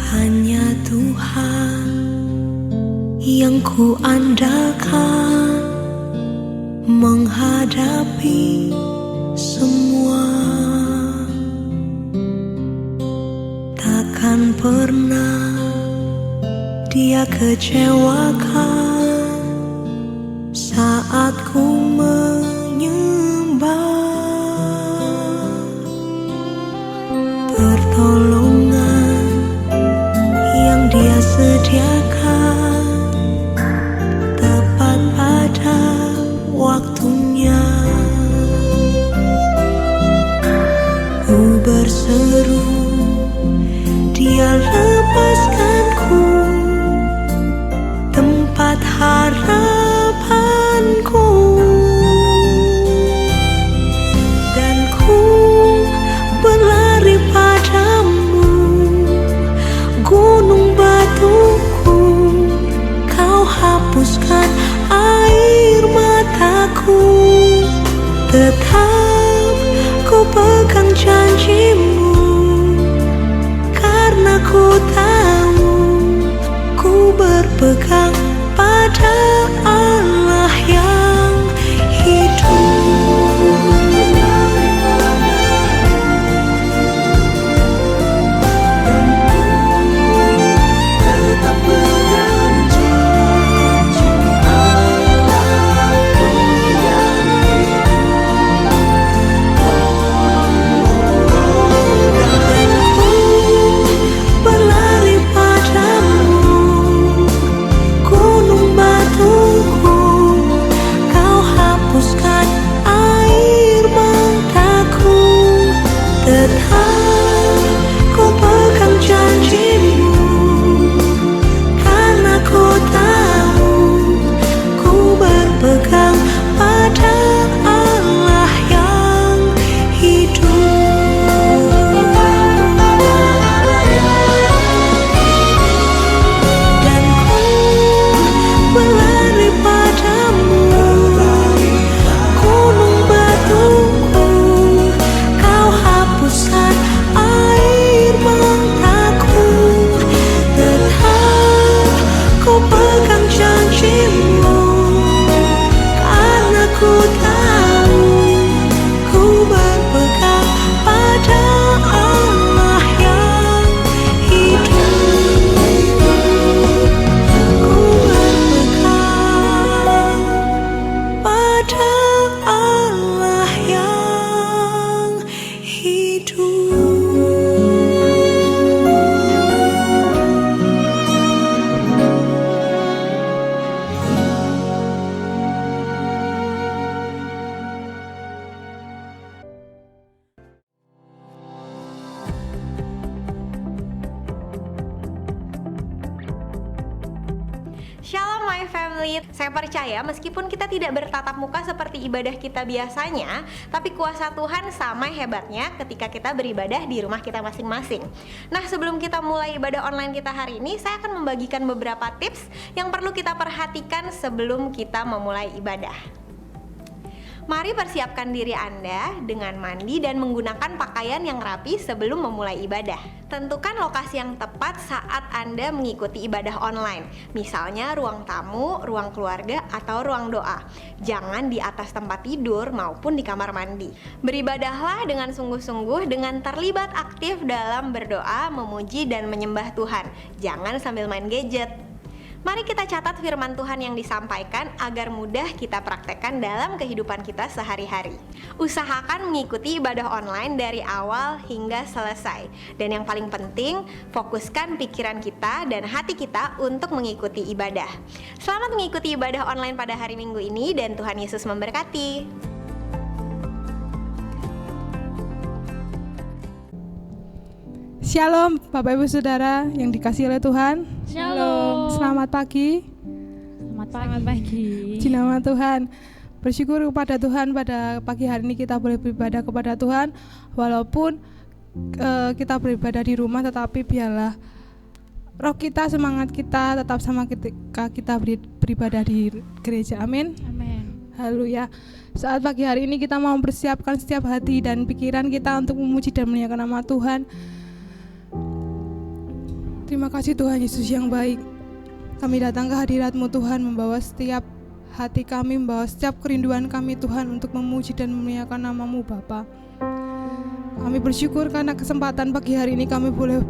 Hanya Tuhan yang ku andalkan menghadapi semua. Takkan pernah Dia kecewakan saat ku menyembah. Pertolongan yang Dia sediakan tepat pada waktunya. Ku berseru, Dia lepaskanku tempat harapanku, dan ku berlari padamu, gunung batuku. Kau hapuskan air mataku, tetap ku pegang janjimu, karena ku tahu ku berpegang pada Allah yang hidup. Tetap pegang janji Allahku yang dan ku berlari padamu, gunung batuku. Kau hapuskan air mataku, tetap ku pegang janjimu, karena ku tahu ku berpegang pada Allah yang hidup. Dan ku berlari padamu, gunung batuku. Kau hapuskan air mataku, tetap ku pegang janjimu, karena ku tahu ku berpegang pada Allah yang hidup. Ku berpegang pada Allah yang hidup. Shalom my family. Saya percaya meskipun kita tidak bertatap muka seperti ibadah kita biasanya, tapi kuasa Tuhan sama hebatnya ketika kita beribadah di rumah kita masing-masing. Nah, sebelum kita mulai ibadah online kita hari ini, saya akan membagikan beberapa tips yang perlu kita perhatikan sebelum kita memulai ibadah. Mari persiapkan diri Anda dengan mandi dan menggunakan pakaian yang rapi sebelum memulai ibadah. Tentukan lokasi yang tepat saat Anda mengikuti ibadah online, misalnya ruang tamu, ruang keluarga, atau ruang doa. Jangan di atas tempat tidur maupun di kamar mandi. Beribadahlah dengan sungguh-sungguh dengan terlibat aktif dalam berdoa, memuji, dan menyembah Tuhan. Jangan sambil main gadget. Mari kita catat firman Tuhan yang disampaikan agar mudah kita praktekkan dalam kehidupan kita sehari-hari. Usahakan mengikuti ibadah online dari awal hingga selesai. Dan yang paling penting, fokuskan pikiran kita dan hati kita untuk mengikuti ibadah. Selamat mengikuti ibadah online pada hari Minggu ini dan Tuhan Yesus memberkati. Shalom Bapak Ibu Saudara yang dikasihi oleh Tuhan. Shalom. Selamat pagi. Selamat pagi. Puji nama Tuhan. Bersyukur kepada Tuhan pada pagi hari ini kita boleh beribadah kepada Tuhan. Walaupun kita beribadah di rumah, tetapi biarlah roh kita, semangat kita tetap sama ketika kita beribadah di gereja. Amin. Amin. Haleluya. Saat pagi hari ini kita mau mempersiapkan setiap hati dan pikiran kita untuk memuji dan memuliakan nama Tuhan. Terima kasih Tuhan Yesus yang baik. Kami datang ke hadirat-Mu Tuhan, membawa setiap hati kami, membawa setiap kerinduan kami Tuhan untuk memuji dan memuliakan nama-Mu Bapa. Kami bersyukur karena kesempatan pagi hari ini kami boleh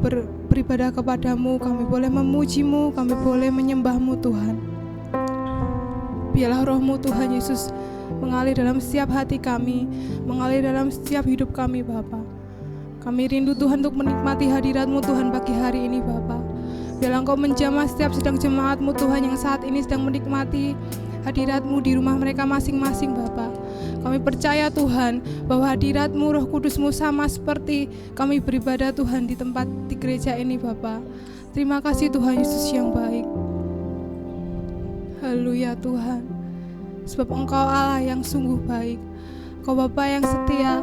beribadah kepada-Mu, kami boleh memuji-Mu, kami boleh menyembah-Mu Tuhan. Biarlah roh-Mu Tuhan Yesus mengalir dalam setiap hati kami, mengalir dalam setiap hidup kami Bapa. Kami rindu Tuhan untuk menikmati hadirat-Mu Tuhan pagi hari ini Bapa. Biarlah Engkau menjamah setiap sedang jemaat-Mu Tuhan yang saat ini sedang menikmati hadirat-Mu di rumah mereka masing-masing Bapa. Kami percaya Tuhan bahwa hadirat-Mu, Roh Kudus-Mu sama seperti kami beribadah Tuhan di tempat di gereja ini Bapa. Terima kasih Tuhan Yesus yang baik. Haleluya Tuhan. Sebab Engkau Allah yang sungguh baik. Engkau Bapa yang setia,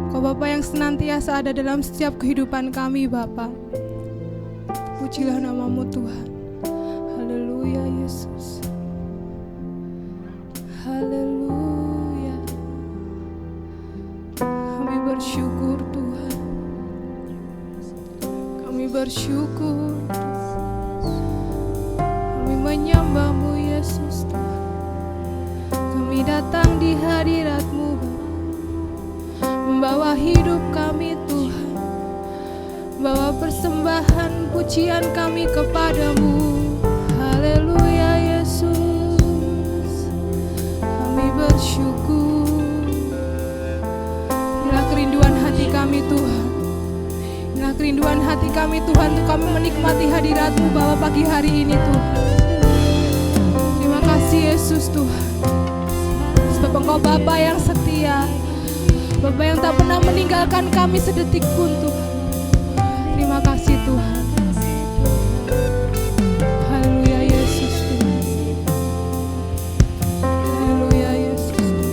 Engkau Bapa yang senantiasa ada dalam setiap kehidupan kami Bapa. Pujilah nama-Mu Tuhan. Haleluya Yesus. Haleluya. Kami bersyukur Tuhan. Kami bersyukur. Kami menyembah-Mu Yesus Tuhan. Kami datang di hadirat-Mu Bapa, membawa hidup kami Tuhan, membawa persembahan pujian kami kepada-Mu. Haleluya Yesus. Kami bersyukur. Inilah kerinduan hati kami Tuhan. Inilah kerinduan hati kami Tuhan untuk kami menikmati hadirat-Mu Bapa pagi hari ini Tuhan. Terima kasih Yesus Tuhan. Sebab Engkau Bapa yang setia, Bapa yang tak pernah meninggalkan kami sedetik pun Tuhan. Terima kasih Tuhan. Haleluya Yesus Tuhan. Haleluya Yesus Tuhan.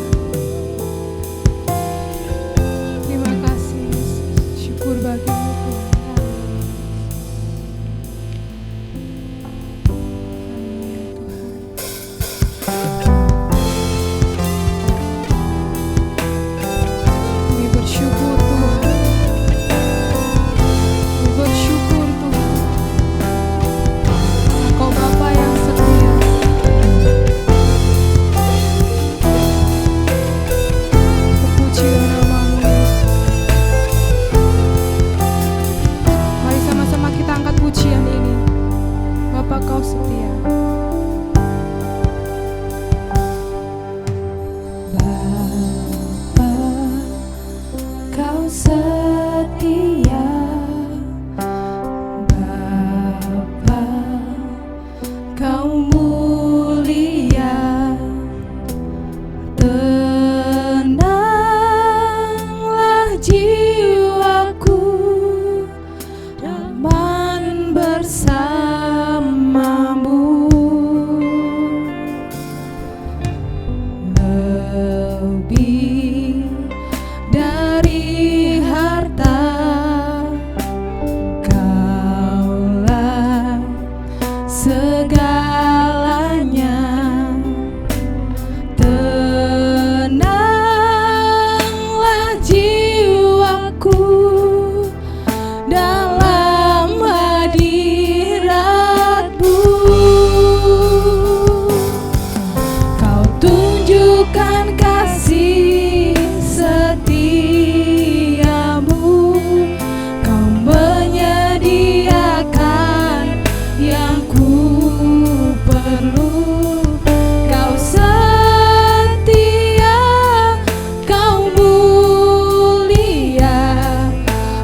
Terima kasih Yesus. Syukur bagi-Mu Tuhan. Haleluya Tuhan. Kami bersyukur Tuhan. Kami bersyukur Tuhan. Engkau Bapa yang setia. Terpujilah nama-Mu Yesus. Mari sama-sama kita angkat pujian ini. Bapa Kau setia. Kau setia, Bapa, Kau mulia. Tenanglah jiwaku, aman bersama-Mu. Lebih dari harta, Kaulah segalanya. Tenanglah jiwaku dalam hadirat-Mu. Kau tunjukkan kasih setiamu, Kau menyediakan yang ku perlu. Kau setia, Kau mulia,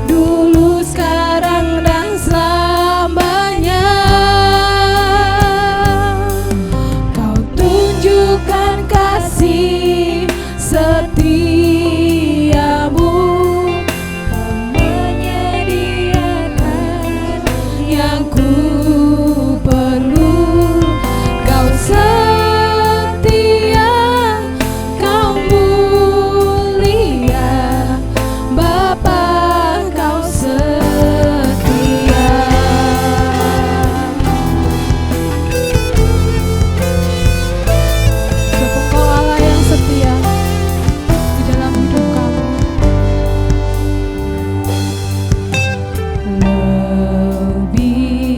dulu, sekarang, dan selamanya. Kau tunjukkan kasih setiamu, Kau menyediakan yang ku perlu. Kau setia, Kau mulia, Bapa, Kau setia. Sebab Engkau Allah yang setia di dalam hidup kami. Lebih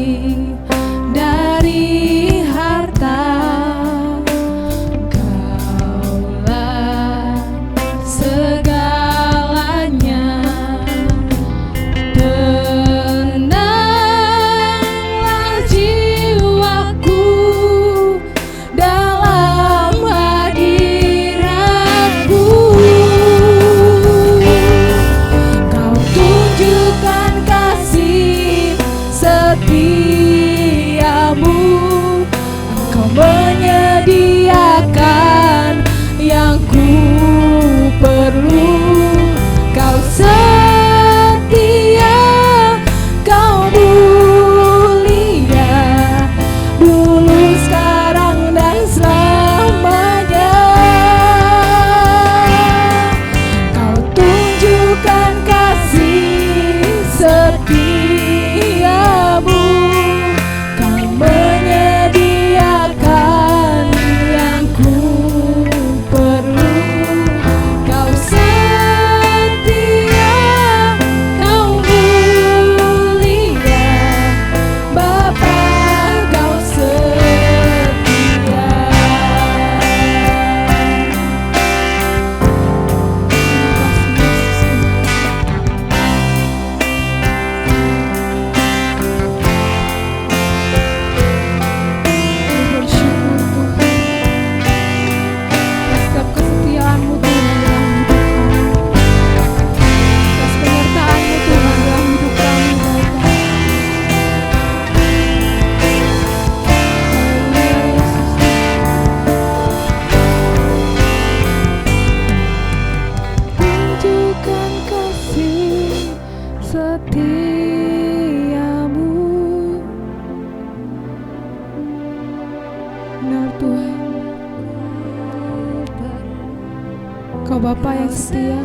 Engkau Bapa yang setia,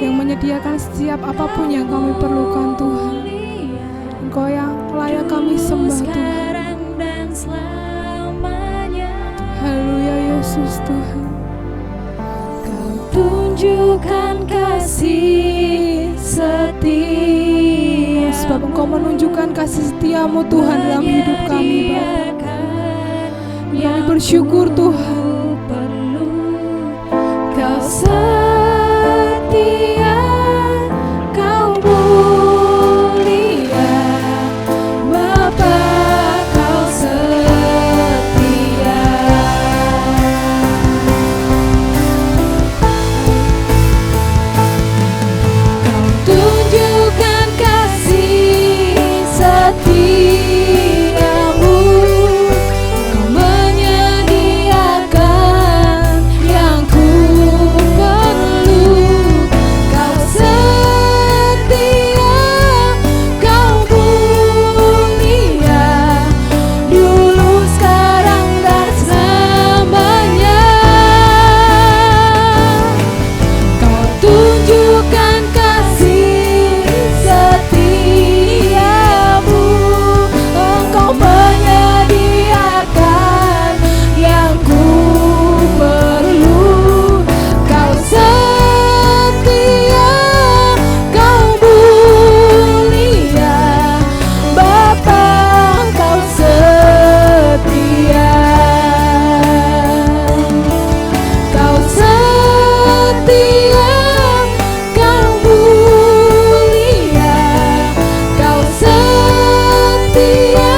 yang menyediakan setiap apapun yang kami perlukan Tuhan. Engkau yang layak kami sembah Tuhan. Haleluya Yesus Tuhan. Kau tunjukkan kasih setia, Sebab Engkau menunjukkan kasih setiamu Tuhan dalam hidup kami Bapa. Kami bersyukur Tuhan. Kau setia, Kau mulia, Bapa, Kau setia. Kau tunjukkan kasih setiamu, Kau menyediakan yang ku perlu. Kau setia, Kau mulia, dulu, sekarang, dan selamanya. Kau tunjukkan kasih setiamu, Engkau menyediakan yang ku perlu. Kau setia, Kau mulia, Bapa, Kau setia. Kau setia, Kau mulia, Kau setia,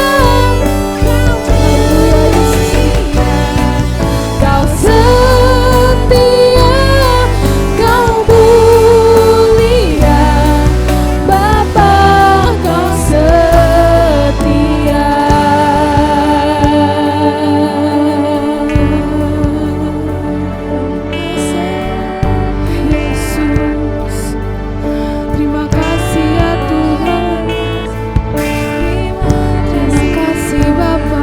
Kau setia. Kau setia, Kau mulia, Bapa, Kau setia. Yesus, terima kasih ya Tuhan. Terima kasih Bapa.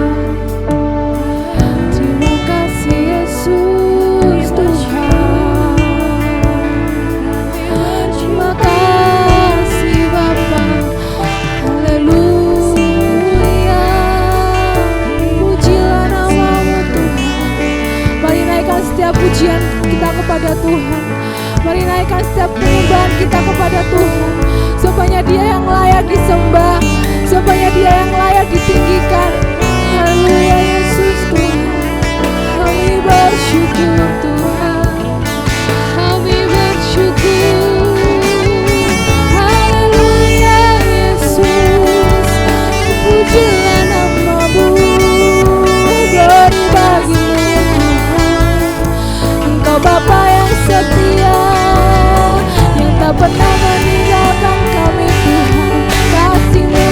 Terima kasih Yesus Tuhan. Terima kasih Bapa. Haleluya. Pujilah namamu Tuhan. Mari naikkan setiap pujian kita kepada Tuhan. Mari naikkan setiap penyembahan kita kepada Tuhan. Supaya Dia yang layak disembah, supaya Dia yang layak ditinggikan. Haleluya Yesus Tuhan. Kami bersyukur Tuhan. Kami bersyukur. Haleluya Yesus. Pujilah namamu. Glory bagimu Tuhan. Engkau Bapa yang setia, yang tak pernah meninggalkan kami Tuhan. Kasih-Mu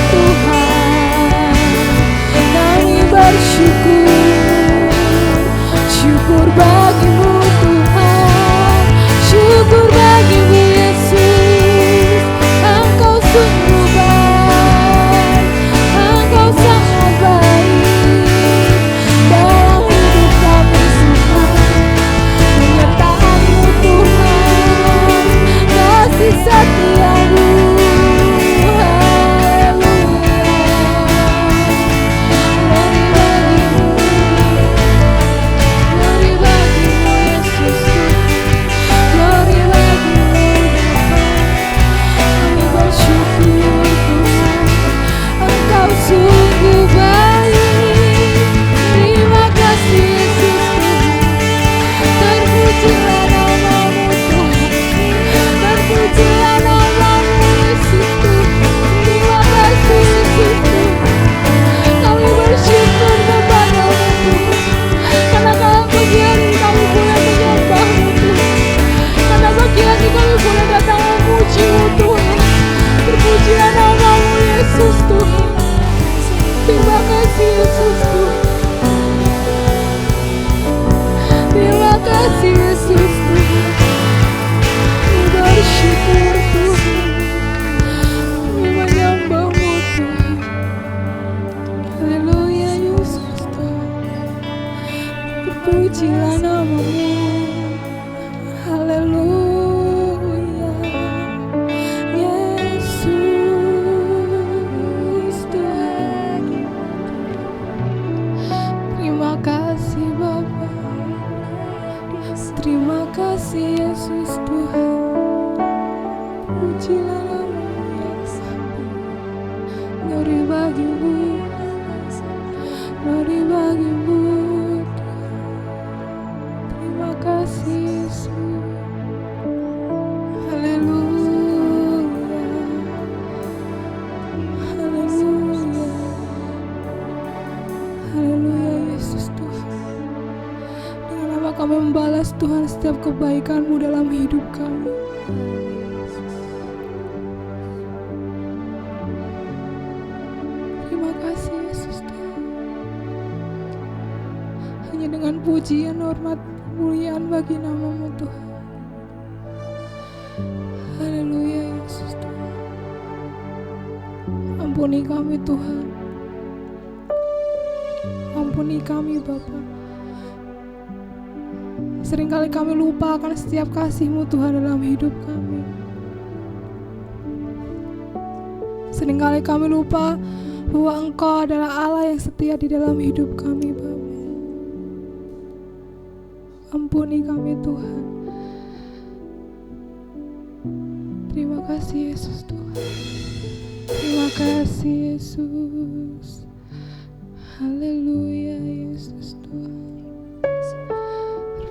Glory bagimu, glory bagimu. Terima kasih Yesus. Haleluya, haleluya, haleluya Yesus Tuhan. Dengan apa kami membalas Tuhan setiap kebaikan-Mu dalam hidup kami. Terima kasih Yesus Tuhan. Hanya dengan pujian, hormat, kemuliaan bagi nama-Mu Tuhan. Haleluya Yesus Tuhan. Ampuni kami Tuhan. Ampuni kami Bapa. Seringkali kami lupa akan setiap kasih-Mu Tuhan dalam hidup kami. Seringkali kami lupa bahwa Engkau adalah Allah yang setia di dalam hidup kami Bapa. Ampuni kami Tuhan. Terima kasih Yesus Tuhan. Terima kasih Yesus. Haleluya Yesus Tuhan.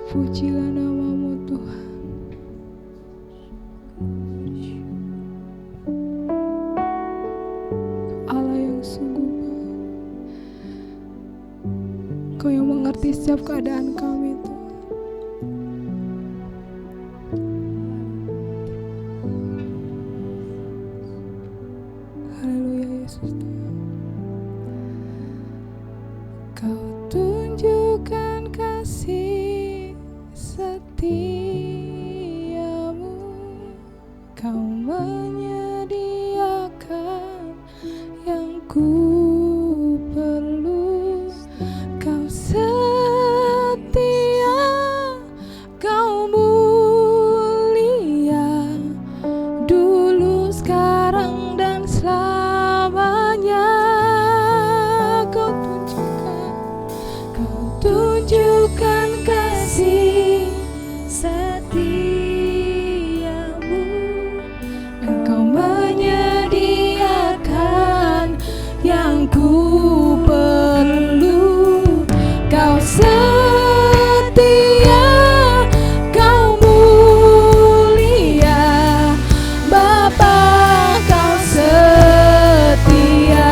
Terpujilah nama-Mu Tuhan. Allah yang sungguh baik. Kau yang mengerti setiap keadaan kami Tuhan. Haleluya Yesus Tuhan. Kau tunjukkan kasih setiamu, Kau menyediakan yang ku perlu. Kau setia, Kau mulia, dulu, sekarang, dan selamanya. Kau tunjukkan kasih setiamu, Engkau menyediakan yang ku perlu. Kau setia, Kau mulia, Bapa, Kau setia.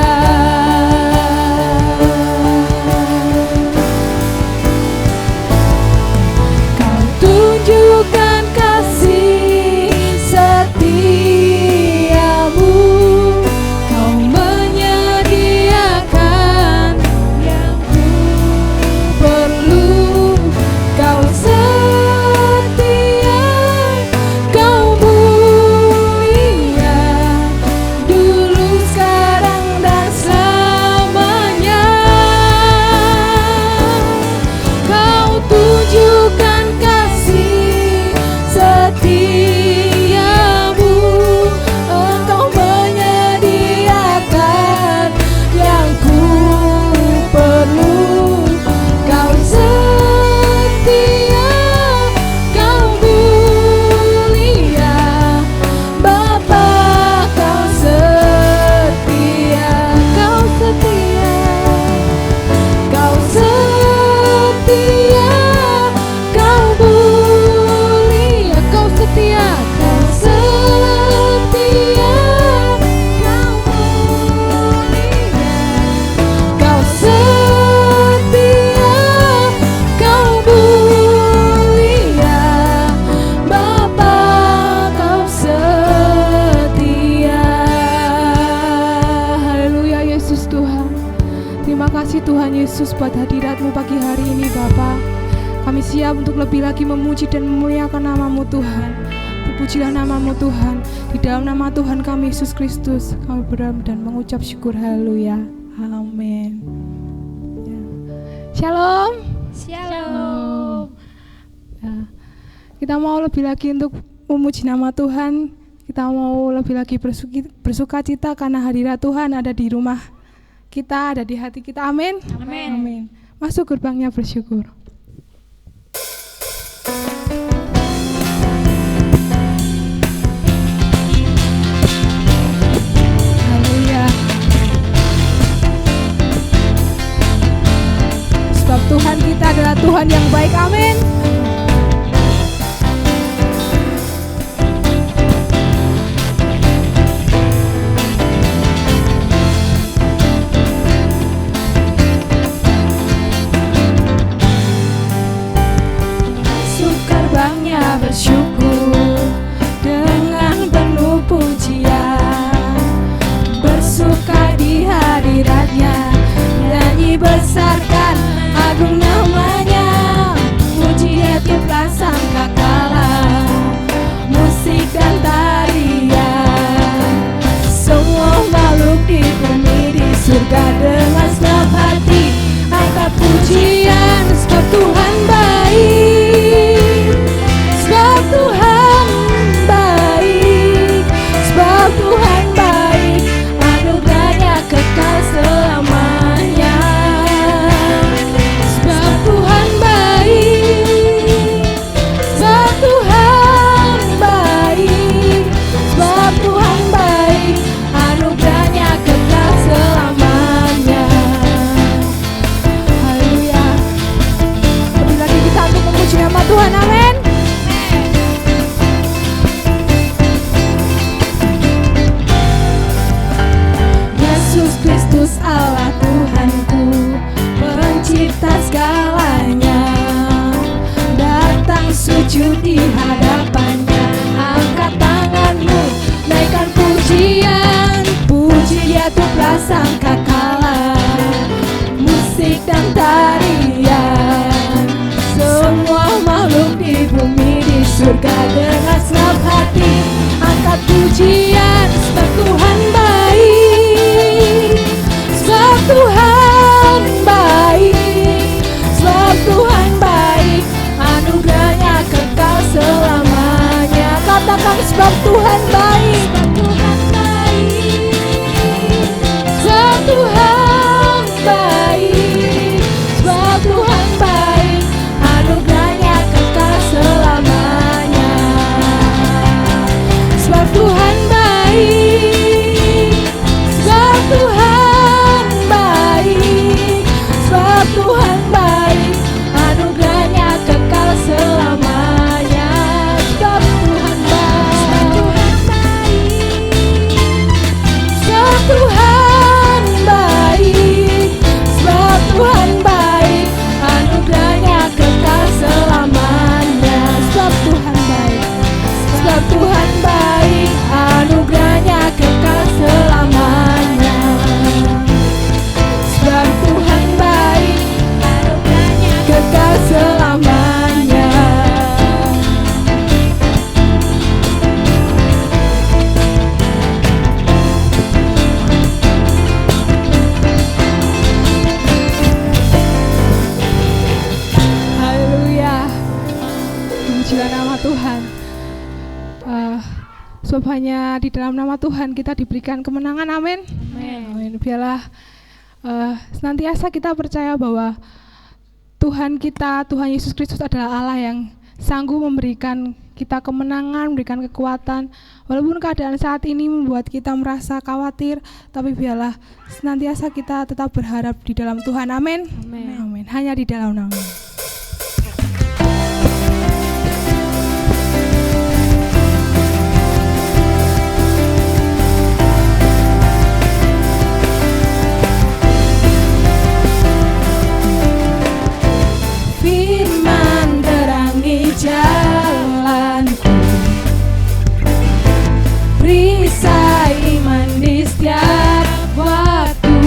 Kau tunjukkan kasih setiamu, Kau menyediakan yang ku perlu. Kau setia, Kau mulia, dulu, sekarang, dan selamanya. Kau tunjukkan kasih setiamu, Engkau menyediakan yang ku perlu. Kau setia, Kau mulia, Bapa, Kau setia. Kau setia, Kau setia, Kau mulia, Kau setia, Kau setia, Kau mulia, Kau setia, Kau mulia, Bapa, Kau setia. Haleluya Yesus Tuhan. Terima kasih Tuhan Yesus buat hadirat-Mu pagi hari ini Bapa. Kami siap untuk lebih lagi memuji dan memuliakan nama-Mu Tuhan. Terpujilah nama-Mu Tuhan. Di dalam nama Tuhan kami Yesus Kristus kami berdoa dan mengucap syukur. Haleluya. Amin. Ya. Shalom. Shalom. Ya. Kita mau lebih lagi untuk memuji nama Tuhan. Kita mau lebih lagi bersuka cita karena hadirat Tuhan ada di rumah kita, ada di hati kita. Amin. Amin. Amin. Masuk gerbangnya bersyukur. Haleluya. Tuhan yang baik. Amin. Sukarbangnya bersyukur dengan penuh pujian, bersuka di hadiratnya, nyanyi besarkan agung namanya, puji tiuplah sangkakala, musik dan tarian, semua makhluk di bumi di surga dengan senang hati angkat pujian, sebab Tuhan baik, sebab Tuhan baik, sebab Tuhan baik, anugerahnya kekal selamanya. Sebab Tuhan baik, sebab Tuhan baik, sebab Tuhan baik, anugerahnya kekal selamanya. Haleluya. Lebih lagi kita untuk memuji nama Tuhan. Amin. Yesus Kristus Allah Tuhanku, pencipta segalanya, datang sujud di hadapannya, angkat tanganmu, naikkan pujian, puji Dia Tuhan sangkakala, musik dan tarian, semua makhluk di bumi di surga dengan senang hati angkat pujian, sebab Tuhan baik, sebab Tuhan baik, sebab Tuhan baik, anugerahnya kekal selamanya. Katakan sebab Tuhan baik, sebab Tuhan baik, sebab Tuhan baik, anugerahnya kekal selamanya. Sebab Tuhan baik, sebab Tuhan baik, sebab Tuhan baik, anugerahnya kekal selamanya. Sebab Tuhan baik, sebab Tuhan baik, sebab Tuhan baik, anugerahnya kekal selamanya. Sebab Tuhan baik, sebab Tuhan baik, anugerahnya kekal selamanya. Sebab Tuhan baik, anugerahnya kekal selamanya. Haleluya. Pujilah nama Tuhan. Sebab hanya di dalam nama Tuhan kita diberikan kemenangan. Amin. Amin. Biarlah senantiasa kita percaya bahwa Tuhan kita, Tuhan Yesus Kristus adalah Allah yang sanggup memberikan kita kemenangan, memberikan kekuatan. Walaupun keadaan saat ini membuat kita merasa khawatir, tapi biarlah senantiasa kita tetap berharap di dalam Tuhan. Amin. Amin. Hanya di dalam nama. Firman terangi jalanku, perisai iman di setiap waktu,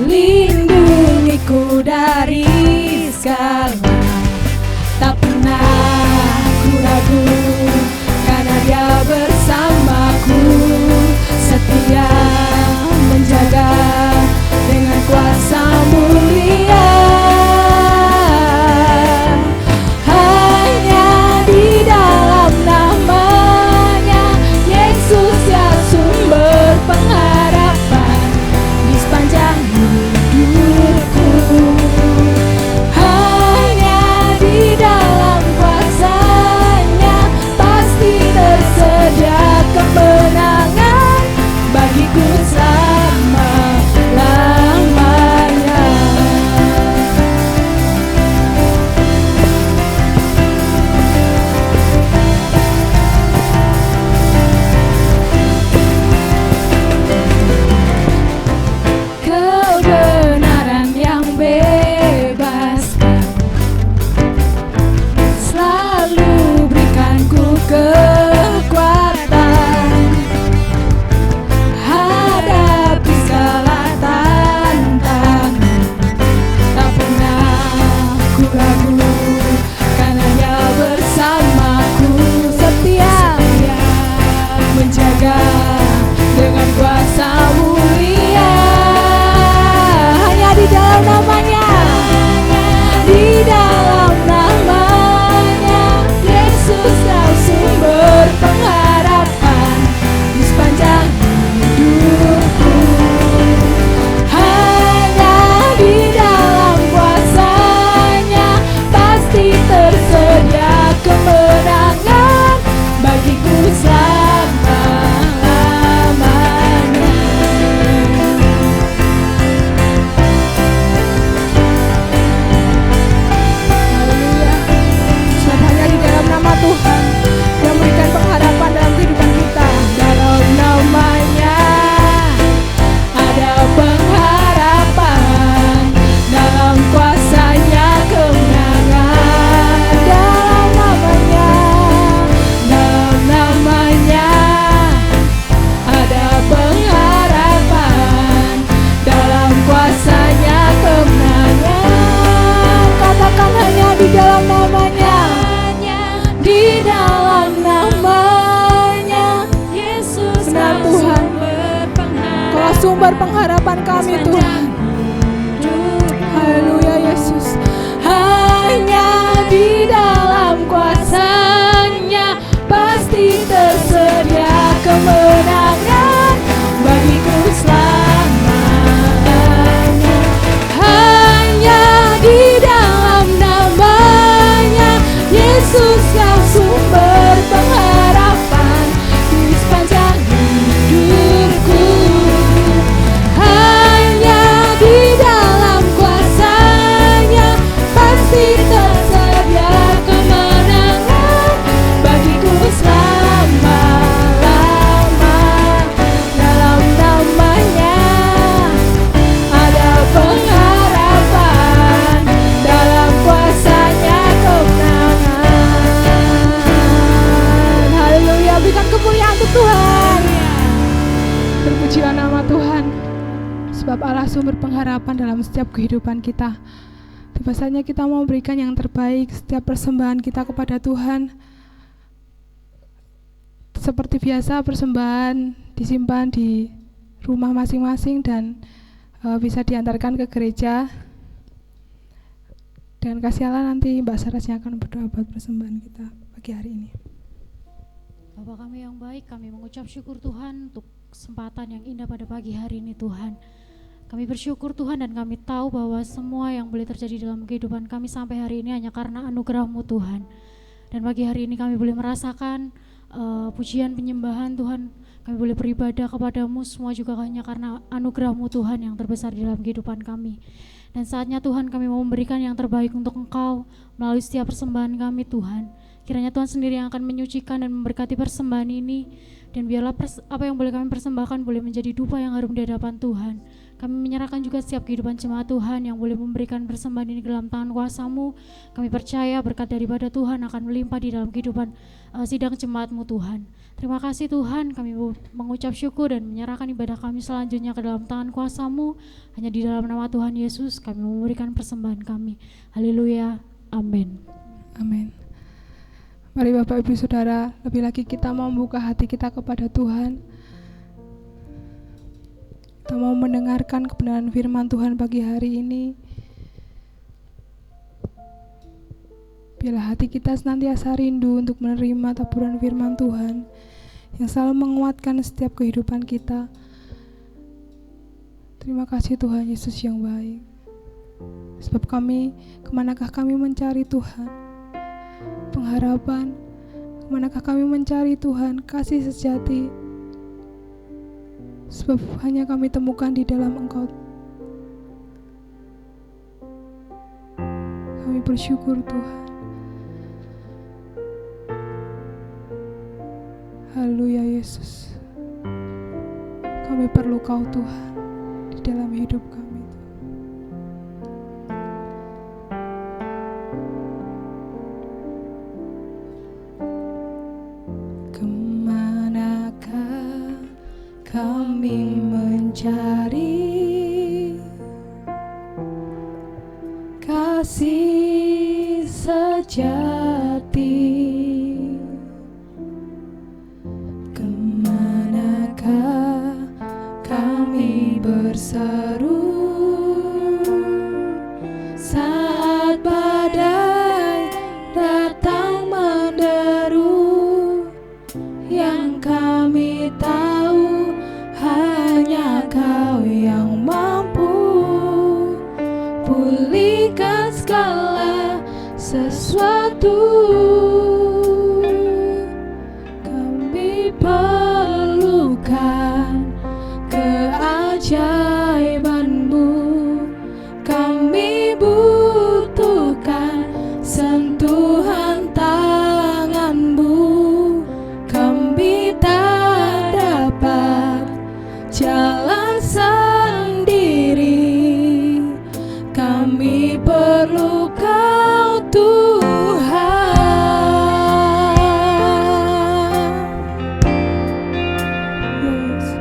lindungiku dari segala, tak pernah ku ragu, karena Dia bersamaku, setia menjaga dengan kuasa mulia. Hanya di dalam namanya Yesus ya sumber pengharapan di sepanjang hidupku. Hanya di dalam kuasa-Nya pasti tersedia kemenangan bagiku selama-lamanya. sumber pengharapan kami Tuhan. Haleluya Yesus. Hanya di dalam kuasa-Nya pasti tersedia kemenangan bagiku selamanya. Hanya di dalam nama-Nya Yesus Kau sumber pengharapan di sepanjang hidupku. Hanya di dalam kuasa-Nya pasti tersedia kemenangan bagiku selama-lama. Dalam nama-Nya ada pengharapan, dalam kuasa-Nya kemenangan. Haleluya, berikan kemuliaan untuk Tuhan. Terpujilah nama Tuhan. Sebab Allah sumber pengharapan dalam setiap kehidupan kita. Tiba saatnya kita mau berikan yang terbaik, setiap persembahan kita kepada Tuhan. Seperti biasa, persembahan disimpan di rumah masing-masing dan bisa diantarkan ke gereja. Dengan kasih Allah nanti Mbak Saras yang akan berdoa buat persembahan kita pagi hari ini. Bapa kami yang baik, kami mengucap syukur Tuhan untuk kesempatan yang indah pada pagi hari ini Tuhan. Kami bersyukur Tuhan dan kami tahu bahwa semua yang boleh terjadi dalam kehidupan kami sampai hari ini hanya karena anugerah-Mu Tuhan. Dan pagi hari ini kami boleh merasakan pujian penyembahan Tuhan. Kami boleh beribadah kepada-Mu semua juga hanya karena anugerah-Mu Tuhan yang terbesar di dalam kehidupan kami. Dan saatnya Tuhan kami mau memberikan yang terbaik untuk Engkau melalui setiap persembahan kami Tuhan. Kiranya Tuhan sendiri yang akan menyucikan dan memberkati persembahan ini. Dan biarlah apa yang boleh kami persembahkan boleh menjadi dupa yang harum di hadapan Tuhan. Kami menyerahkan juga setiap kehidupan jemaat Tuhan yang boleh memberikan persembahan ini dalam tangan kuasa-Mu. Kami percaya berkat daripada Tuhan akan melimpah di dalam kehidupan sidang jemaat-Mu Tuhan. Terima kasih Tuhan, kami mengucap syukur dan menyerahkan ibadah kami selanjutnya ke dalam tangan kuasa-Mu. Hanya di dalam nama Tuhan Yesus kami memberikan persembahan kami. Haleluya, amin. Amin. Mari Bapak Ibu Saudara, lebih lagi kita mau membuka hati kita kepada Tuhan. Kita mau mendengarkan kebenaran firman Tuhan pagi hari ini. Biarlah hati kita senantiasa rindu untuk menerima taburan firman Tuhan yang selalu menguatkan setiap kehidupan kita. Terima kasih Tuhan Yesus yang baik. Sebab kemanakah kami mencari Tuhan? Pengharapan, kemanakah kami mencari Tuhan? Kasih sejati. Sebab hanya kami temukan di dalam Engkau. Kami bersyukur Tuhan. Haleluya Yesus. Kami perlu Kau Tuhan di dalam hidup kami. Kemanakah kami mencari kasih sejati? Kemanakah kami berseru saat badai datang menderu? Yang kami tahu hanya Kau yang mampu pulihkan segala sesuatu. Kami perlukan keajaiban-Mu, kami butuhkan sentuhan tangan-Mu. Kami tak dapat jalan sendiri, kami perlu Kau Tuhan. Yesus.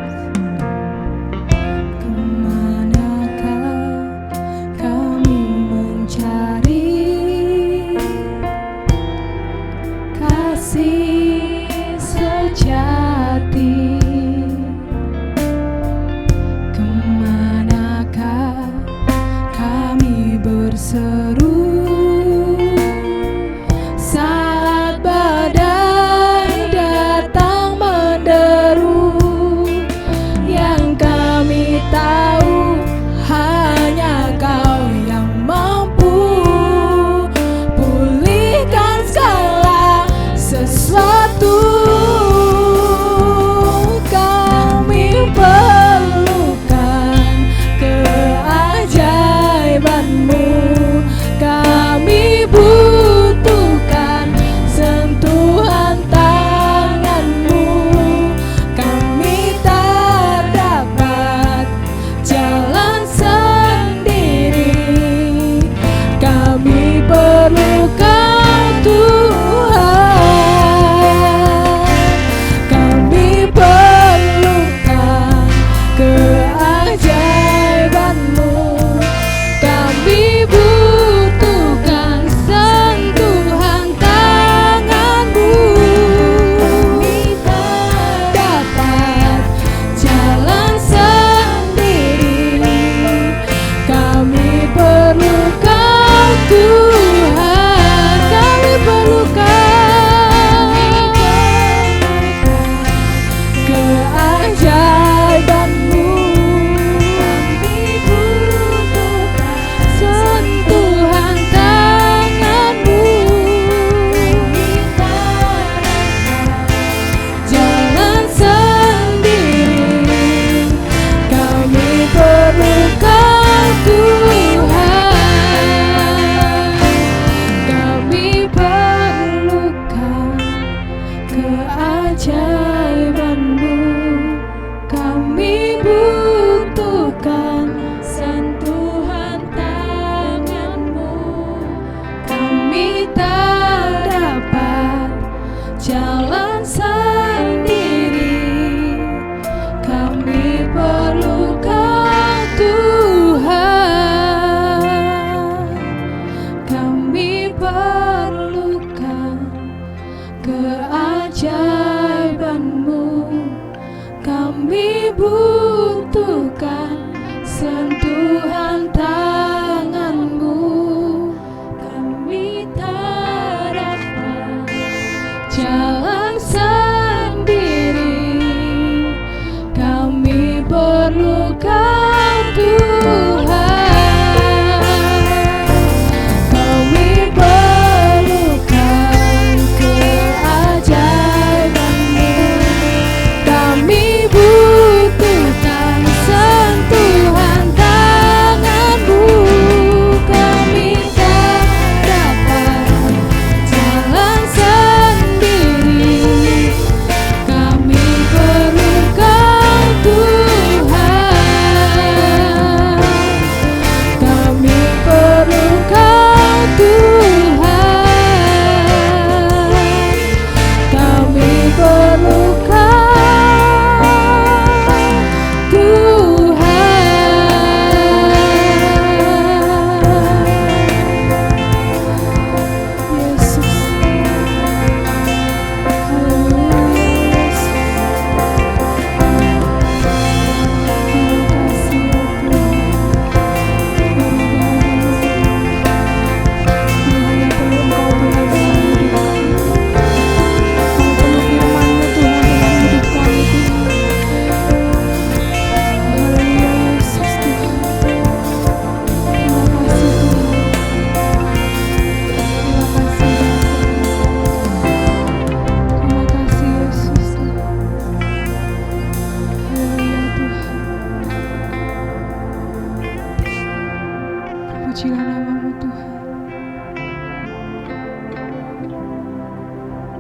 Terpujilah namamu Tuhan.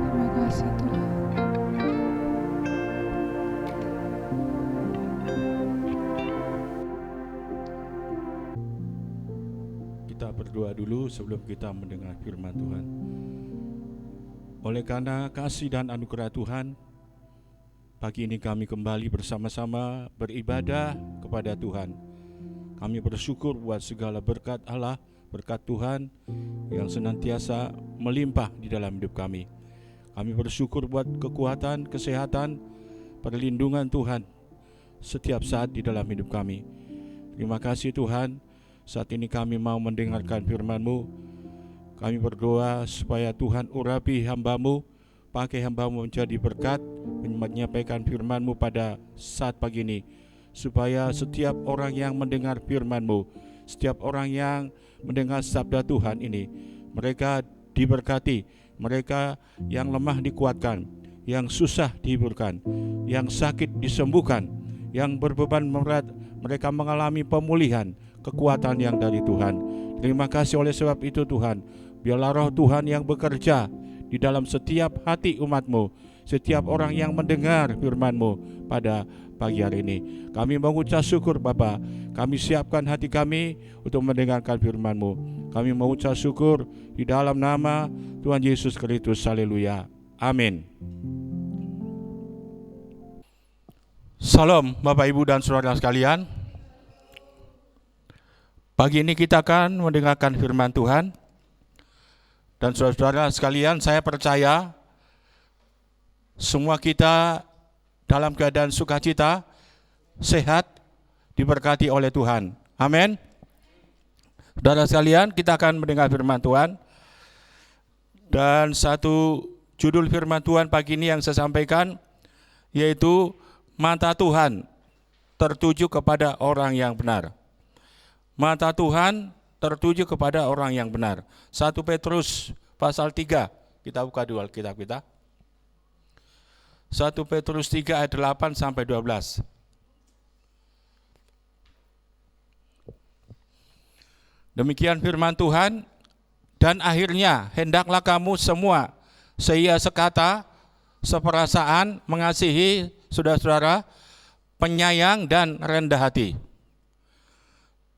Terima kasih Tuhan. Kita berdoa dulu sebelum kita mendengar firman Tuhan. Oleh karena kasih dan anugerah Tuhan, pagi ini kami kembali bersama-sama beribadah kepada Tuhan. Kami bersyukur buat segala berkat Allah, berkat Tuhan yang senantiasa melimpah di dalam hidup kami. Kami bersyukur buat kekuatan, kesehatan, perlindungan Tuhan setiap saat di dalam hidup kami. Terima kasih Tuhan, saat ini kami mau mendengarkan firman-Mu. Kami berdoa supaya Tuhan urapi hamba-Mu, pakai hamba-Mu menjadi berkat, menyampaikan firman-Mu pada saat pagi ini, supaya setiap orang yang mendengar firman-Mu, setiap orang yang mendengar sabda Tuhan ini, mereka diberkati, mereka yang lemah dikuatkan, yang susah dihiburkan, yang sakit disembuhkan, yang berbeban berat mereka mengalami pemulihan, kekuatan yang dari Tuhan. Terima kasih oleh sebab itu Tuhan, biarlah roh Tuhan yang bekerja di dalam setiap hati umat-Mu, setiap orang yang mendengar firman-Mu pada pagi hari ini. Kami mengucap syukur Bapa, kami siapkan hati kami untuk mendengarkan firman-Mu. Kami mengucap syukur di dalam nama Tuhan Yesus Kristus. Haleluya. Amin. Salam Bapak Ibu dan Saudara sekalian. Pagi ini kita akan mendengarkan firman Tuhan. Dan saudara-saudara sekalian, saya percaya semua kita dalam keadaan sukacita, sehat, diberkati oleh Tuhan. Amin. Saudara sekalian, kita akan mendengar firman Tuhan. Dan satu judul firman Tuhan pagi ini yang saya sampaikan, yaitu mata Tuhan tertuju kepada orang yang benar. Mata Tuhan tertuju kepada orang yang benar. 1 Petrus pasal 3, kita buka dulu Alkitab kita. 1 Petrus 3 ayat 8 sampai 12. Demikian firman Tuhan, dan akhirnya hendaklah kamu semua seia sekata, seperasaan, mengasihi saudara-saudara, penyayang dan rendah hati.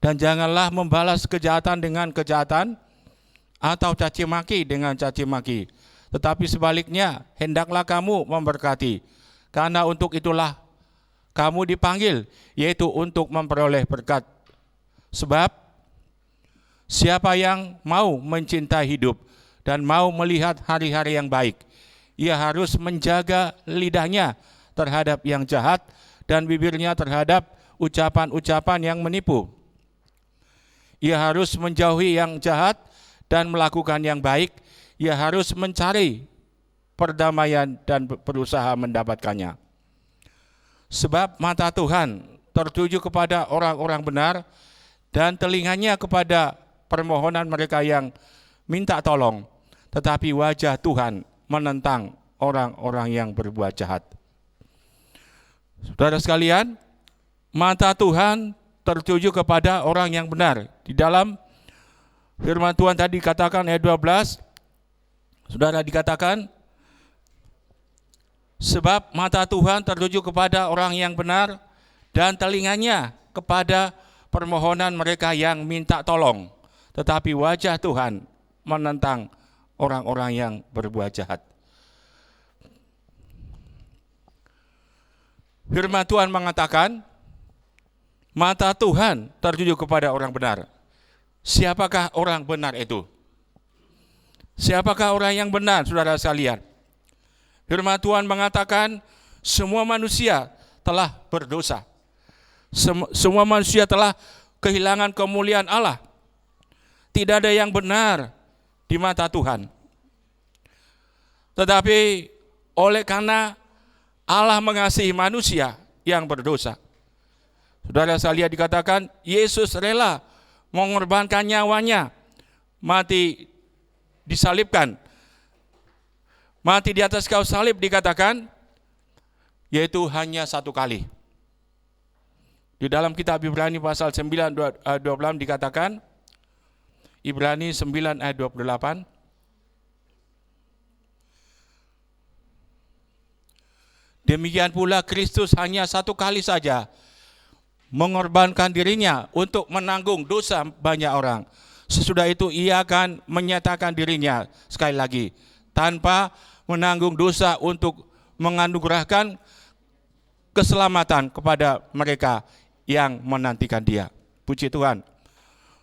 Dan janganlah membalas kejahatan dengan kejahatan atau caci maki dengan caci maki. Tetapi sebaliknya, hendaklah kamu memberkati. Karena untuk itulah kamu dipanggil, yaitu untuk memperoleh berkat. Sebab siapa yang mau mencintai hidup dan mau melihat hari-hari yang baik, ia harus menjaga lidahnya terhadap yang jahat dan bibirnya terhadap ucapan-ucapan yang menipu. Ia harus menjauhi yang jahat dan melakukan yang baik. Ia harus mencari perdamaian dan berusaha mendapatkannya. Sebab mata Tuhan tertuju kepada orang-orang benar dan telinganya kepada permohonan mereka yang minta tolong. Tetapi wajah Tuhan menentang orang-orang yang berbuat jahat. Saudara sekalian, mata Tuhan tertuju kepada orang yang benar. Di dalam firman Tuhan tadi dikatakan ayat 12, saudara dikatakan, sebab mata Tuhan tertuju kepada orang yang benar dan telinganya kepada permohonan mereka yang minta tolong. Tetapi wajah Tuhan menentang orang-orang yang berbuat jahat. Firman Tuhan mengatakan, mata Tuhan tertuju kepada orang benar. Siapakah orang benar itu? Siapakah orang yang benar, saudara sekalian? Firman Tuhan mengatakan, semua manusia telah berdosa. Semua manusia telah kehilangan kemuliaan Allah. Tidak ada yang benar di mata Tuhan. Tetapi oleh karena Allah mengasihi manusia yang berdosa, saudara sekalian, dikatakan Yesus rela mengorbankan nyawanya, mati disalibkan, mati di atas kayu salib, dikatakan yaitu hanya satu kali. Di dalam kitab Ibrani pasal 9 12 dikatakan, Ibrani 9 ayat 28. Demikian pula Kristus hanya satu kali saja mengorbankan dirinya untuk menanggung dosa banyak orang. Sesudah itu ia akan menyatakan dirinya sekali lagi tanpa menanggung dosa untuk menganugerahkan keselamatan kepada mereka yang menantikan dia. Puji Tuhan.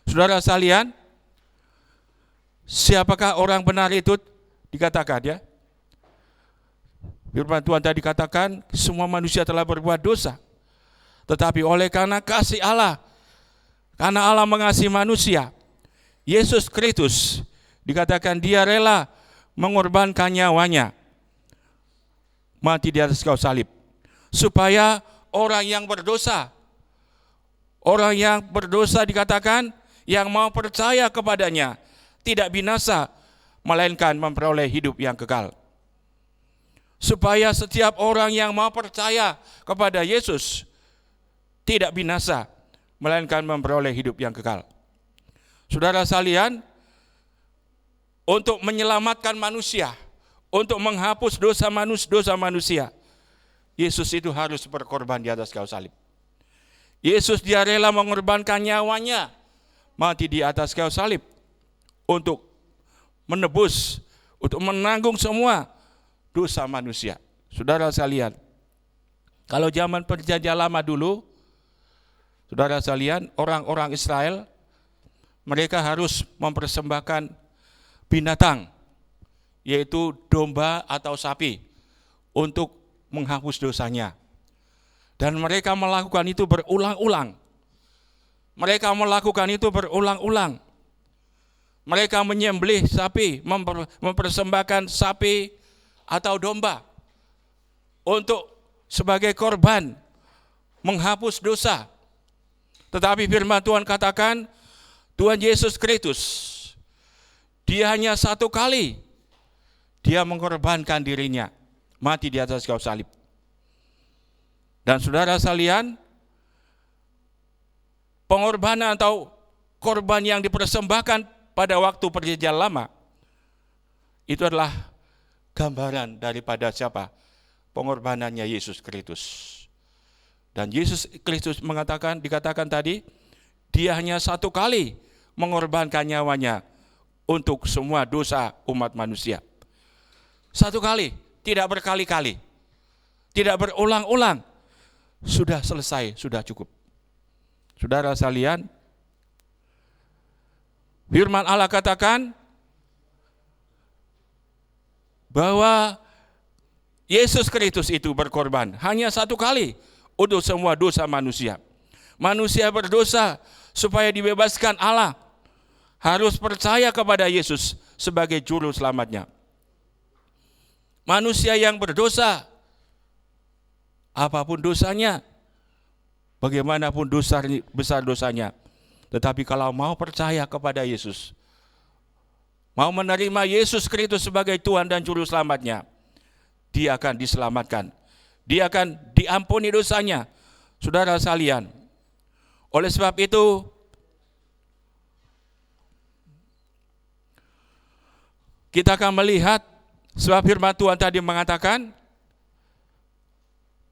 Saudara sekalian, siapakah orang benar itu? Dikatakan ya. Firman Tuhan tadi katakan semua manusia telah berbuat dosa. Tetapi oleh karena kasih Allah, karena Allah mengasihi manusia, Yesus Kristus dikatakan dia rela mengorbankan nyawanya, mati di atas kayu salib, supaya orang yang berdosa dikatakan yang mau percaya kepadanya tidak binasa, melainkan memperoleh hidup yang kekal. Supaya setiap orang yang mau percaya kepada Yesus tidak binasa, melainkan memperoleh hidup yang kekal. Saudara sekalian, untuk menyelamatkan manusia, untuk menghapus dosa manusia, Yesus itu harus berkorban di atas kayu salib. Yesus dia rela mengorbankan nyawanya, mati di atas kayu salib untuk menebus, untuk menanggung semua dosa manusia. Saudara sekalian, kalau zaman perjanjian lama dulu, saudara sekalian, orang-orang Israel mereka harus mempersembahkan binatang, yaitu domba atau sapi, untuk menghapus dosanya. Dan mereka melakukan itu berulang-ulang. Mereka menyembelih sapi, mempersembahkan sapi atau domba untuk sebagai korban menghapus dosa. Tetapi firman Tuhan katakan, Tuhan Yesus Kristus, dia hanya satu kali dia mengorbankan dirinya, mati di atas kayu salib. Dan saudara sekalian, pengorbanan atau korban yang dipersembahkan pada waktu perjanjian lama itu adalah gambaran daripada siapa? Pengorbanannya Yesus Kristus. Dan Yesus Kristus dikatakan tadi, dia hanya satu kali mengorbankan nyawanya untuk semua dosa umat manusia. Satu kali, tidak berkali-kali, tidak berulang-ulang. Sudah selesai, sudah cukup. Saudara sekalian, firman Allah katakan bahwa Yesus Kristus itu berkorban hanya satu kali untuk semua dosa manusia. Manusia berdosa supaya dibebaskan Allah, harus percaya kepada Yesus sebagai juru selamatnya. Manusia yang berdosa, apapun dosanya, bagaimanapun besar dosanya, tetapi kalau mau percaya kepada Yesus, mau menerima Yesus Kristus sebagai Tuhan dan Juru Selamatnya, dia akan diselamatkan. Dia akan diampuni dosanya. Saudara sekalian, oleh sebab itu, kita akan melihat, sebab firman Tuhan tadi mengatakan,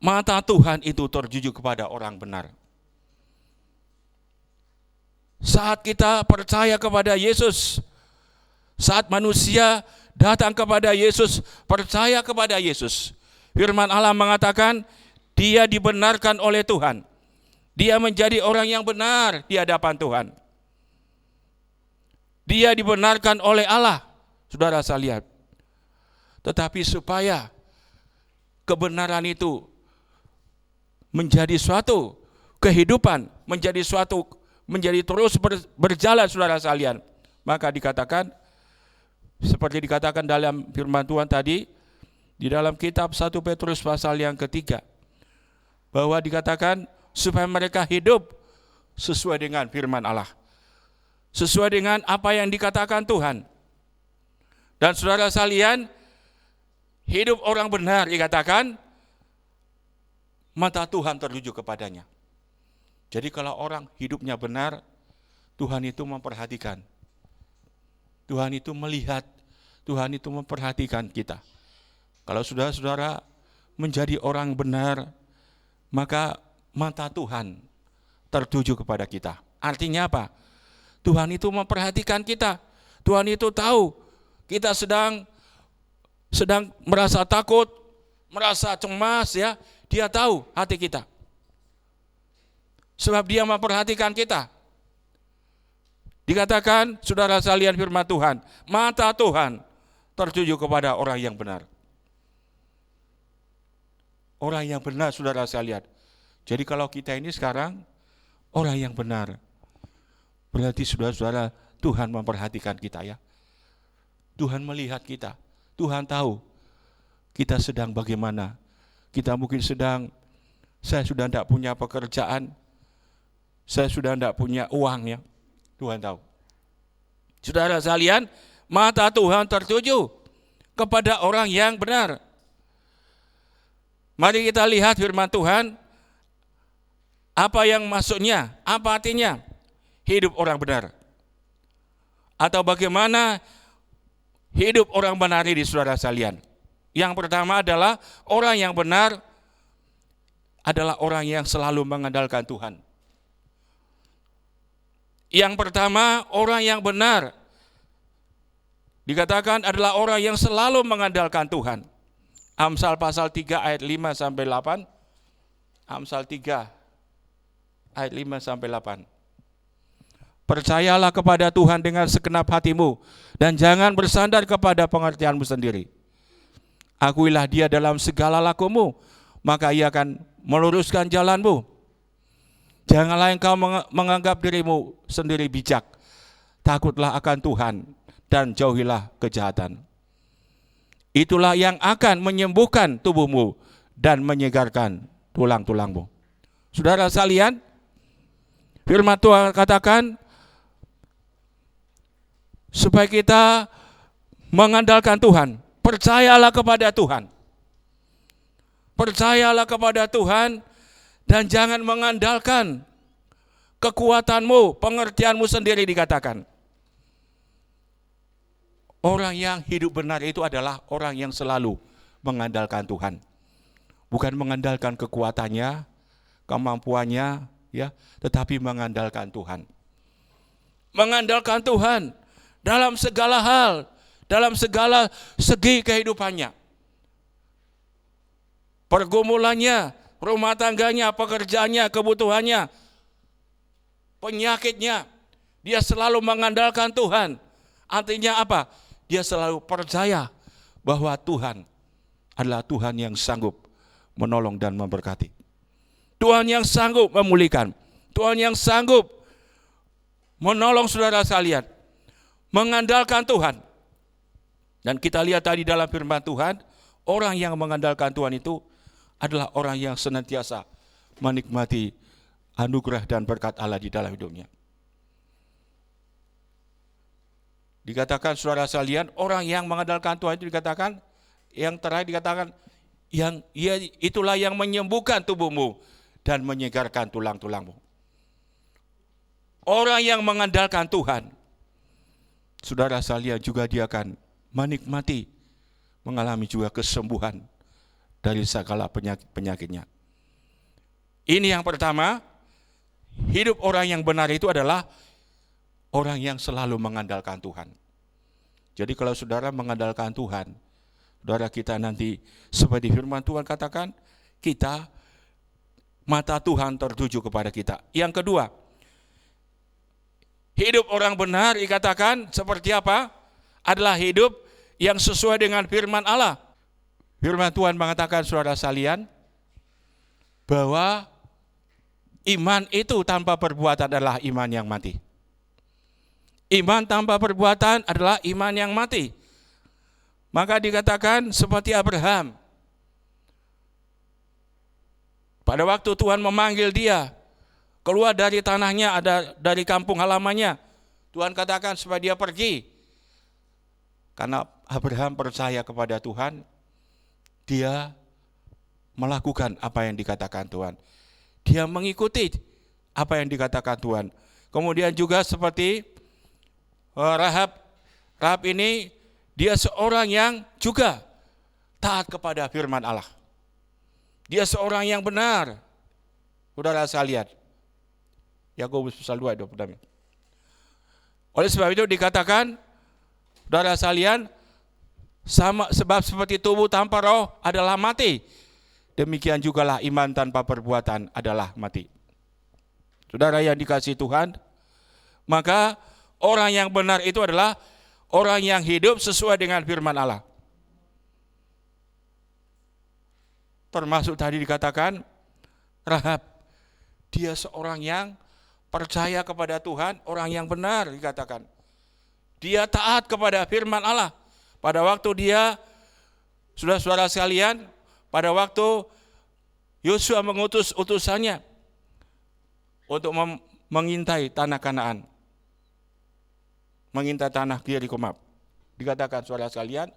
mata Tuhan itu tertuju kepada orang benar. Saat kita percaya kepada Yesus, saat manusia datang kepada Yesus, percaya kepada Yesus, firman Allah mengatakan dia dibenarkan oleh Tuhan. Dia menjadi orang yang benar di hadapan Tuhan. Dia dibenarkan oleh Allah, saudara sekalian. Tetapi supaya kebenaran itu menjadi suatu kehidupan, menjadi terus berjalan, saudara sekalian, maka dikatakan, seperti dikatakan dalam firman Tuhan tadi, di dalam kitab 1 Petrus pasal yang ketiga, bahwa dikatakan supaya mereka hidup sesuai dengan firman Allah, sesuai dengan apa yang dikatakan Tuhan. Dan saudara sekalian, hidup orang benar dikatakan, mata Tuhan tertuju kepadanya. Jadi kalau orang hidupnya benar, Tuhan itu memperhatikan Tuhan itu melihat, Tuhan itu memperhatikan kita. Kalau saudara-saudara menjadi orang benar, maka mata Tuhan tertuju kepada kita. Artinya apa? Tuhan itu memperhatikan kita. Tuhan itu tahu kita sedang merasa takut, merasa cemas ya. Dia tahu hati kita. Sebab dia memperhatikan kita. Dikatakan, saudara sekalian, firman Tuhan, mata Tuhan tertuju kepada orang yang benar. Orang yang benar, saudara sekalian. Jadi kalau kita ini sekarang orang yang benar, berarti saudara-saudara, Tuhan memperhatikan kita ya. Tuhan melihat kita. Tuhan tahu kita sedang bagaimana. Kita mungkin saya sudah tidak punya pekerjaan, saya sudah tidak punya uang ya. Tuhan tahu. Saudara sekalian, mata Tuhan tertuju kepada orang yang benar. Mari kita lihat firman Tuhan. Apa yang maksudnya? Apa artinya hidup orang benar? Atau bagaimana hidup orang benar ini, saudara sekalian? Yang pertama adalah orang yang benar adalah orang yang selalu mengandalkan Tuhan. Yang pertama, orang yang benar dikatakan adalah orang yang selalu mengandalkan Tuhan. Amsal pasal 3 ayat 5 sampai 8. Amsal 3 ayat 5 sampai 8. Percayalah kepada Tuhan dengan segenap hatimu dan jangan bersandar kepada pengertianmu sendiri. Akuilah Dia dalam segala lakumu, maka Ia akan meluruskan jalanmu. Janganlah engkau menganggap dirimu sendiri bijak. Takutlah akan Tuhan dan jauhilah kejahatan. Itulah yang akan menyembuhkan tubuhmu dan menyegarkan tulang-tulangmu. Saudara sekalian, firman Tuhan katakan supaya kita mengandalkan Tuhan. Percayalah kepada Tuhan. Percayalah kepada Tuhan. Dan jangan mengandalkan kekuatanmu, pengertianmu sendiri dikatakan. Orang yang hidup benar itu adalah orang yang selalu mengandalkan Tuhan. Bukan mengandalkan kekuatannya, kemampuannya, ya, tetapi mengandalkan Tuhan. Mengandalkan Tuhan dalam segala hal, dalam segala segi kehidupannya. Pergumulannya, rumah tangganya, pekerjaannya, kebutuhannya, penyakitnya, dia selalu mengandalkan Tuhan. Artinya apa? Dia selalu percaya bahwa Tuhan adalah Tuhan yang sanggup menolong dan memberkati. Tuhan yang sanggup memulihkan. Tuhan yang sanggup menolong saudara sekalian. Mengandalkan Tuhan. Dan kita lihat tadi dalam firman Tuhan, orang yang mengandalkan Tuhan itu adalah orang yang senantiasa menikmati anugerah dan berkat Allah di dalam hidupnya. Dikatakan saudara sekalian, orang yang mengandalkan Tuhan itu dikatakan, yang terakhir dikatakan, itulah yang menyembuhkan tubuhmu dan menyegarkan tulang-tulangmu. Orang yang mengandalkan Tuhan, saudara sekalian, juga dia akan menikmati, mengalami juga kesembuhan dari segala penyakitnya. Ini yang pertama, hidup orang yang benar itu adalah orang yang selalu mengandalkan Tuhan. Jadi kalau saudara mengandalkan Tuhan, saudara kita nanti seperti firman Tuhan katakan, kita, mata Tuhan tertuju kepada kita. Yang kedua, hidup orang benar dikatakan seperti apa? Adalah hidup yang sesuai dengan firman Allah. Firman Tuhan mengatakan saudara sekalian bahwa iman itu tanpa perbuatan adalah iman yang mati. Iman tanpa perbuatan adalah iman yang mati. Maka dikatakan seperti Abraham. Pada waktu Tuhan memanggil dia keluar dari tanahnya, dari kampung halamannya, Tuhan katakan supaya dia pergi. Karena Abraham percaya kepada Tuhan, dia melakukan apa yang dikatakan Tuhan. Dia mengikuti apa yang dikatakan Tuhan. Kemudian juga seperti Rahab Rahab ini dia seorang yang juga taat kepada firman Allah. Dia seorang yang benar. Saudara sekalian. Yakobus pasal 2 ayat 26. Oleh sebab itu dikatakan, saudara sekalian, sama sebab seperti tubuh tanpa roh adalah mati, demikian jugalah iman tanpa perbuatan adalah mati. Saudara yang dikasihi Tuhan, maka orang yang benar itu adalah orang yang hidup sesuai dengan firman Allah. Termasuk tadi dikatakan Rahab, dia seorang yang percaya kepada Tuhan, orang yang benar dikatakan. Dia taat kepada firman Allah. Pada waktu dia, saudara-saudara sekalian, pada waktu Yosua mengutus utusannya untuk mengintai tanah Kanaan, mengintai tanah Yeriko, dikatakan saudara sekalian,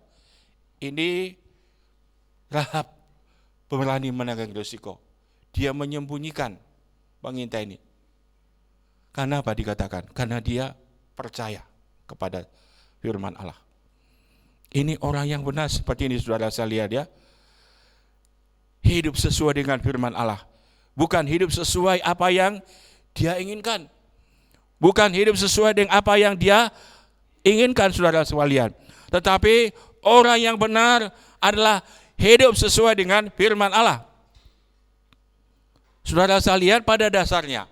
ini Rahab berani menanggung risiko. Dia menyembunyikan mengintai ini. Karena apa dikatakan? Karena dia percaya kepada firman Allah. Ini orang yang benar seperti ini saudara sekalian ya. Hidup sesuai dengan firman Allah. Bukan hidup sesuai apa yang dia inginkan. Bukan hidup sesuai dengan apa yang dia inginkan saudara sekalian. Tetapi orang yang benar adalah hidup sesuai dengan firman Allah. Saudara sekalian, pada dasarnya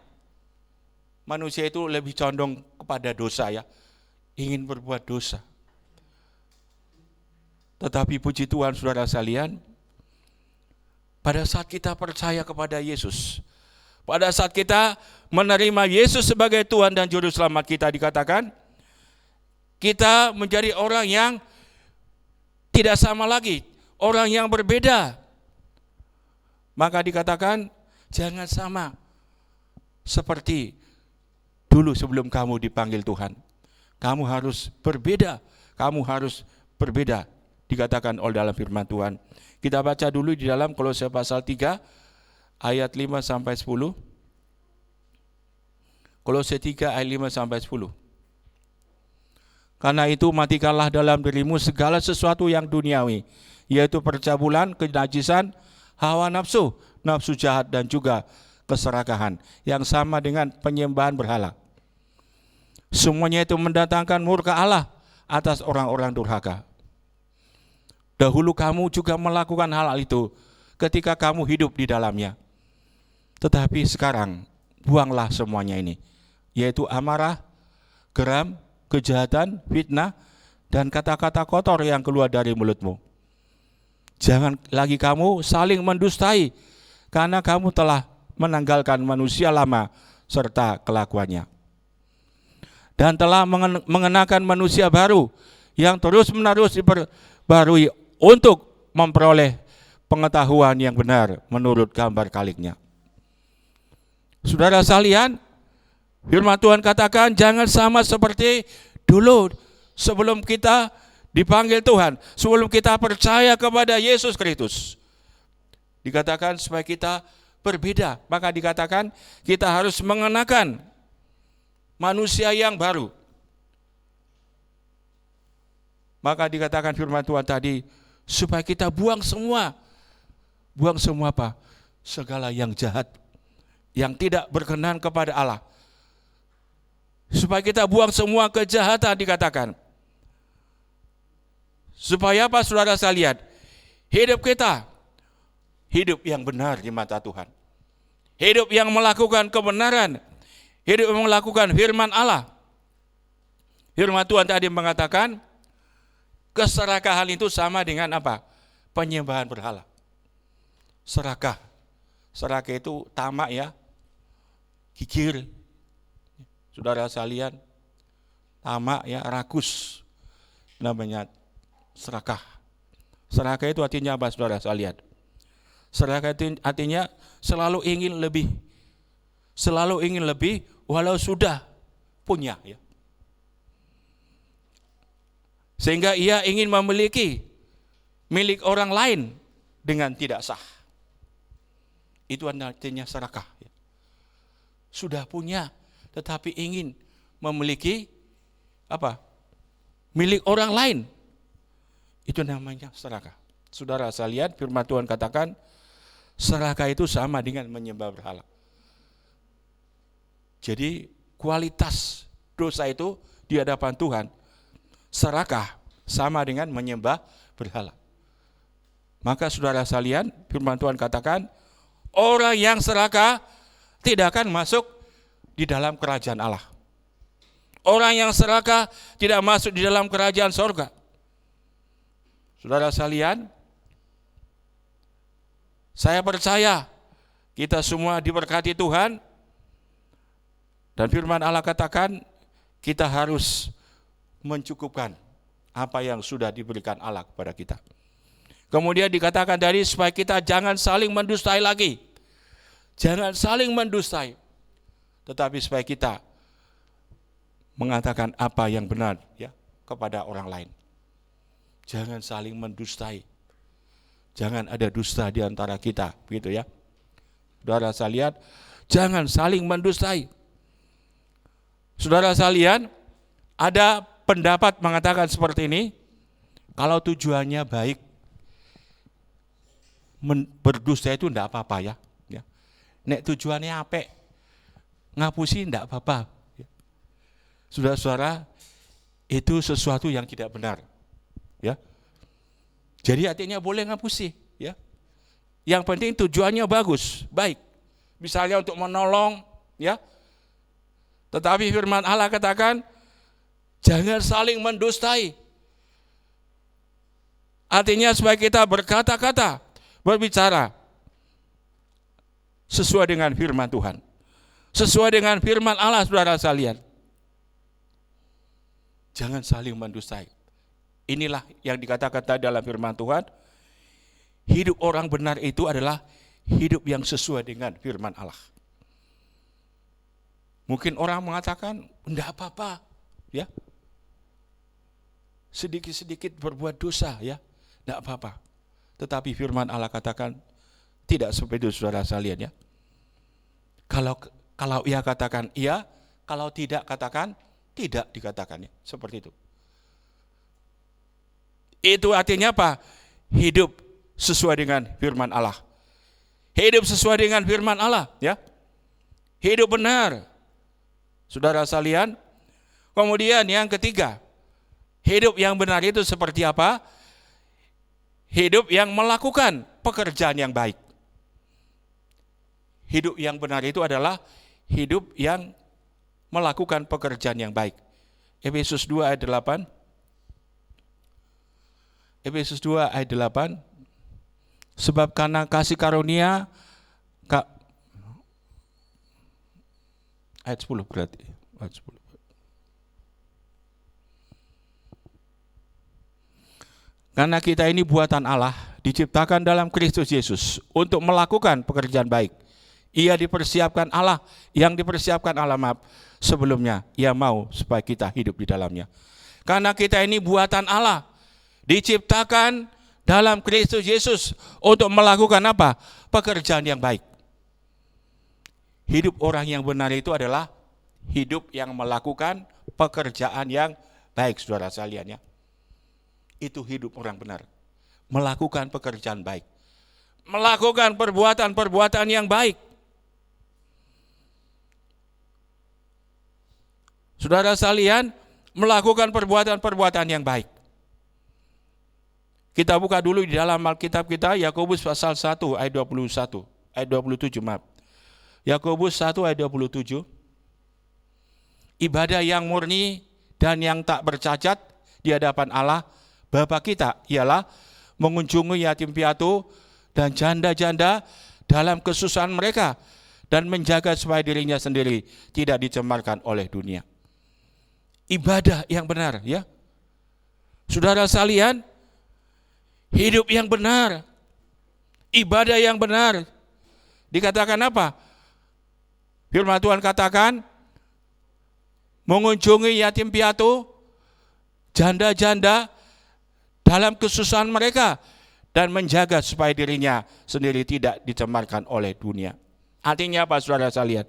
manusia itu lebih condong kepada dosa ya. Ingin berbuat dosa. Tetapi puji Tuhan saudara sekalian, pada saat kita percaya kepada Yesus, pada saat kita menerima Yesus sebagai Tuhan dan Juru Selamat kita, dikatakan kita menjadi orang yang tidak sama lagi, orang yang berbeda. Maka dikatakan jangan sama seperti dulu sebelum kamu dipanggil Tuhan. Kamu harus berbeda, kamu harus berbeda. Dikatakan oleh dalam firman Tuhan. Kita baca dulu di dalam Kolose pasal 3 ayat 5 sampai 10. Kolose 3 ayat 5 sampai 10. Karena itu matikanlah dalam dirimu segala sesuatu yang duniawi, yaitu percabulan, kenajisan, hawa nafsu, nafsu jahat dan juga keserakahan yang sama dengan penyembahan berhala. Semuanya itu mendatangkan murka Allah atas orang-orang durhaka. Dahulu kamu juga melakukan hal itu ketika kamu hidup di dalamnya. Tetapi sekarang buanglah semuanya ini, yaitu amarah, geram, kejahatan, fitnah, dan kata-kata kotor yang keluar dari mulutmu. Jangan lagi kamu saling mendustai, karena kamu telah menanggalkan manusia lama serta kelakuannya. Dan telah mengenakan manusia baru yang terus-menerus diperbarui untuk memperoleh pengetahuan yang benar menurut gambar kaliknya. Saudara sekalian, firman Tuhan katakan jangan sama seperti dulu sebelum kita dipanggil Tuhan, sebelum kita percaya kepada Yesus Kristus. Dikatakan supaya kita berbeda, maka dikatakan kita harus mengenakan manusia yang baru. Maka dikatakan firman Tuhan tadi, supaya kita buang semua apa? Segala yang jahat, yang tidak berkenan kepada Allah. Supaya kita buang semua kejahatan dikatakan. Supaya apa saudara sekalian? Hidup kita, hidup yang benar di mata Tuhan. Hidup yang melakukan kebenaran, hidup yang melakukan firman Allah. Firman Tuhan tadi mengatakan, keserakahan itu sama dengan apa? Penyembahan berhala. Serakah itu tamak ya, kikir. Saudara sekalian, tamak ya, rakus, namanya serakah. Serakah itu artinya apa saudara sekalian? Serakah itu artinya selalu ingin lebih walau sudah punya ya. Sehingga ia ingin memiliki milik orang lain dengan tidak sah. Itu artinya serakah. Sudah punya, tetapi ingin memiliki apa? milik orang lain, itu namanya serakah. Saudara sekalian, firman Tuhan katakan serakah itu sama dengan menyembah berhala. Jadi kualitas dosa itu di hadapan Tuhan, serakah sama dengan menyembah berhala. Maka saudara sekalian, firman Tuhan katakan orang yang serakah tidak akan masuk di dalam kerajaan Allah. Orang yang serakah tidak masuk di dalam kerajaan sorga. Saudara sekalian, saya percaya kita semua diberkati Tuhan. Dan firman Allah katakan kita harus mencukupkan apa yang sudah diberikan Allah kepada kita. Kemudian dikatakan tadi supaya kita jangan saling mendustai lagi. Jangan saling mendustai. Tetapi supaya kita mengatakan apa yang benar ya kepada orang lain. Jangan saling mendustai. Jangan ada dusta di antara kita, begitu ya. Saudara sekalian, jangan saling mendustai. Saudara sekalian, ada pendapat mengatakan seperti ini, kalau tujuannya baik, berdusta itu enggak apa-apa ya. Nek tujuannya apik, ngapusi enggak apa-apa. Saudara-saudara, itu sesuatu yang tidak benar. Ya. Jadi artinya boleh ngapusi, ya. Yang penting tujuannya bagus, baik. Misalnya untuk menolong, ya. Tetapi firman Allah katakan jangan saling mendustai. Artinya supaya kita berkata-kata, berbicara sesuai dengan firman Tuhan. Sesuai dengan firman Allah, saudara sekalian. Jangan saling mendustai. Inilah yang dikatakan tadi dalam firman Tuhan. Hidup orang benar itu adalah hidup yang sesuai dengan firman Allah. Mungkin orang mengatakan, enggak apa-apa, ya. Sedikit-sedikit berbuat dosa, ya, enggak apa-apa. Tetapi firman Allah katakan, tidak seperti itu, saudara sekalian, ya. Kalau ia katakan iya, kalau tidak katakan tidak, dikatakan, ya, seperti itu. Itu artinya apa? Hidup sesuai dengan firman Allah. Hidup sesuai dengan firman Allah, ya. Hidup benar. Saudara sekalian, kemudian yang ketiga, hidup yang benar itu seperti apa? Hidup yang melakukan pekerjaan yang baik. Hidup yang benar itu adalah hidup yang melakukan pekerjaan yang baik. Efesus 2 ayat 8. Efesus 2 ayat 8. Sebab karena kasih karunia ayat 10 berarti. Ayat 10. Karena kita ini buatan Allah, diciptakan dalam Kristus Yesus untuk melakukan pekerjaan baik. Ia dipersiapkan Allah, yang dipersiapkan Allah sebelumnya. Ia mau supaya kita hidup di dalamnya. Karena kita ini buatan Allah, diciptakan dalam Kristus Yesus untuk melakukan apa? Pekerjaan yang baik. Hidup orang yang benar itu adalah hidup yang melakukan pekerjaan yang baik, saudara sekalian, ya. Itu hidup orang benar. Melakukan pekerjaan baik. Melakukan perbuatan-perbuatan yang baik. Saudara sekalian, melakukan perbuatan-perbuatan yang baik. Kita buka dulu di dalam Alkitab kita, Yakobus pasal 1 ayat 21, ayat 27, maaf. Yakobus 1 ayat 27. Ibadah yang murni dan yang tak bercacat di hadapan Allah Bapa kita ialah mengunjungi yatim piatu dan janda-janda dalam kesusahan mereka dan menjaga supaya dirinya sendiri tidak dicemarkan oleh dunia. Ibadah yang benar, ya. Saudara sekalian, hidup yang benar, ibadah yang benar. Dikatakan apa? Firman Tuhan katakan, mengunjungi yatim piatu, janda-janda dalam kesusahan mereka dan menjaga supaya dirinya sendiri tidak dicemarkan oleh dunia. Artinya apa, saudara sekalian?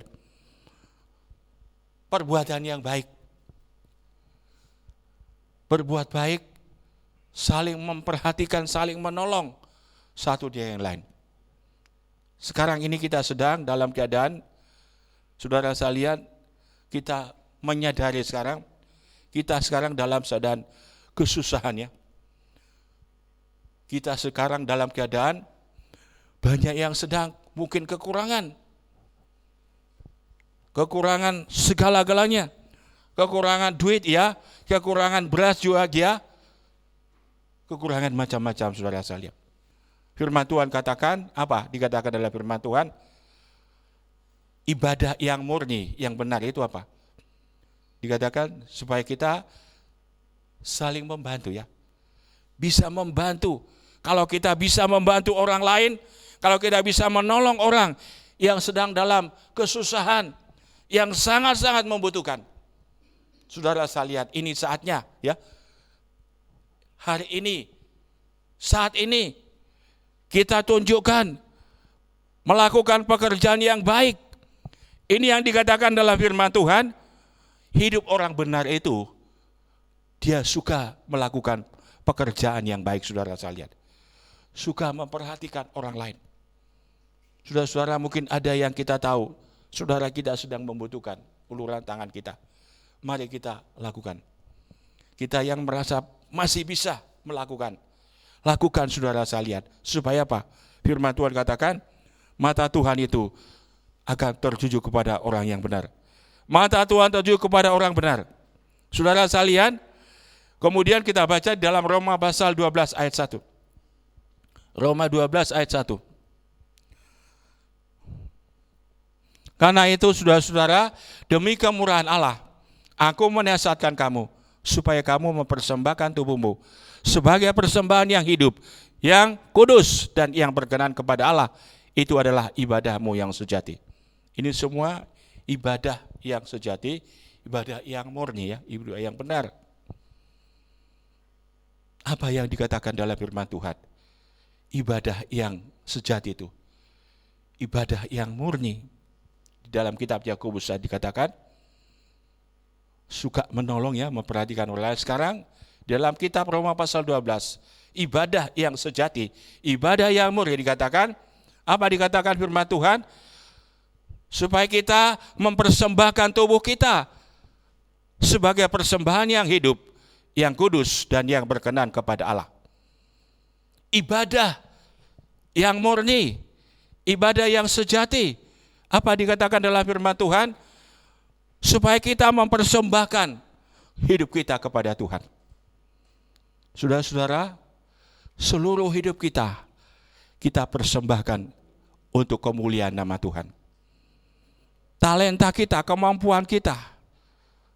Perbuatan yang baik. berbuat baik, saling memperhatikan, saling menolong satu dia yang lain. Sekarang ini kita sedang dalam keadaan, saudara sekalian, kita menyadari sekarang, kita sekarang dalam keadaan kesusahan ya. Kita sekarang dalam keadaan banyak yang sedang mungkin kekurangan segala-galanya, kekurangan duit ya, kekurangan beras juga ya, kekurangan macam-macam saudara sekalian. Firman Tuhan katakan apa? Dikatakan dalam firman Tuhan, ibadah yang murni, yang benar itu apa? Dikatakan supaya kita saling membantu ya. Bisa membantu. Kalau kita bisa membantu orang lain, kalau kita bisa menolong orang yang sedang dalam kesusahan, yang sangat-sangat membutuhkan. Saudara sekalian, ini saatnya ya. Hari ini, saat ini kita tunjukkan melakukan pekerjaan yang baik. Ini yang dikatakan dalam firman Tuhan, hidup orang benar itu dia suka melakukan pekerjaan yang baik, saudara sekalian. Suka memperhatikan orang lain. Saudara-saudara, mungkin ada yang kita tahu, saudara kita sedang membutuhkan uluran tangan kita. Mari kita lakukan. Kita yang merasa masih bisa melakukan, lakukan saudara sekalian. Supaya apa? Firman Tuhan katakan, mata Tuhan itu akan tertuju kepada orang yang benar. Mata Tuhan tertuju kepada orang benar. Saudara sekalian, kemudian kita baca dalam Roma pasal 12 ayat 1. Roma 12 ayat 1. Karena itu saudara-saudara, demi kemurahan Allah, aku menasihatkan kamu, supaya kamu mempersembahkan tubuhmu sebagai persembahan yang hidup, yang kudus, dan yang berkenan kepada Allah. Itu adalah ibadahmu yang sejati. Ini semua ibadah yang sejati, ibadah yang murni ya, ibadah yang benar. Apa yang dikatakan dalam firman Tuhan? Ibadah yang sejati itu, ibadah yang murni. Di dalam kitab Yakobus dikatakan suka menolong ya, memperhatikan orang lain. Sekarang dalam kitab Roma pasal 12, ibadah yang sejati, ibadah yang murni dikatakan, apa dikatakan firman Tuhan? Supaya kita mempersembahkan tubuh kita sebagai persembahan yang hidup, yang kudus, dan yang berkenan kepada Allah. Ibadah yang murni, ibadah yang sejati. Apa dikatakan dalam firman Tuhan? Supaya kita mempersembahkan hidup kita kepada Tuhan. Saudara-saudara, seluruh hidup kita persembahkan untuk kemuliaan nama Tuhan. Talenta kita, kemampuan kita,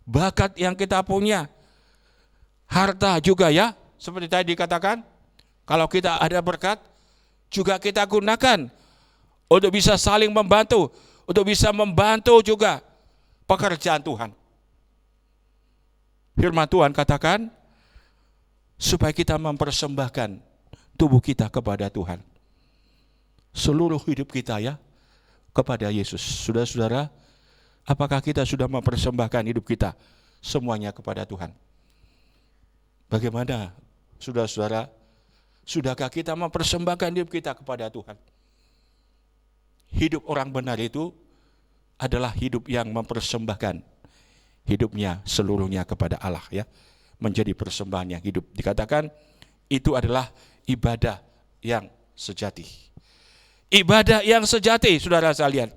bakat yang kita punya, harta juga ya, seperti tadi dikatakan, kalau kita ada berkat, juga kita gunakan untuk bisa saling membantu, untuk bisa membantu juga pekerjaan Tuhan. Firman Tuhan katakan, supaya kita mempersembahkan tubuh kita kepada Tuhan. Seluruh hidup kita ya, kepada Yesus. Saudara-saudara, apakah kita sudah mempersembahkan hidup kita semuanya kepada Tuhan? Bagaimana, saudara-saudara, sudahkah kita mempersembahkan hidup kita kepada Tuhan? Hidup orang benar itu adalah hidup yang mempersembahkan hidupnya seluruhnya kepada Allah ya, menjadi persembahan yang hidup. Dikatakan itu adalah ibadah yang sejati. Ibadah yang sejati, saudara sekalian.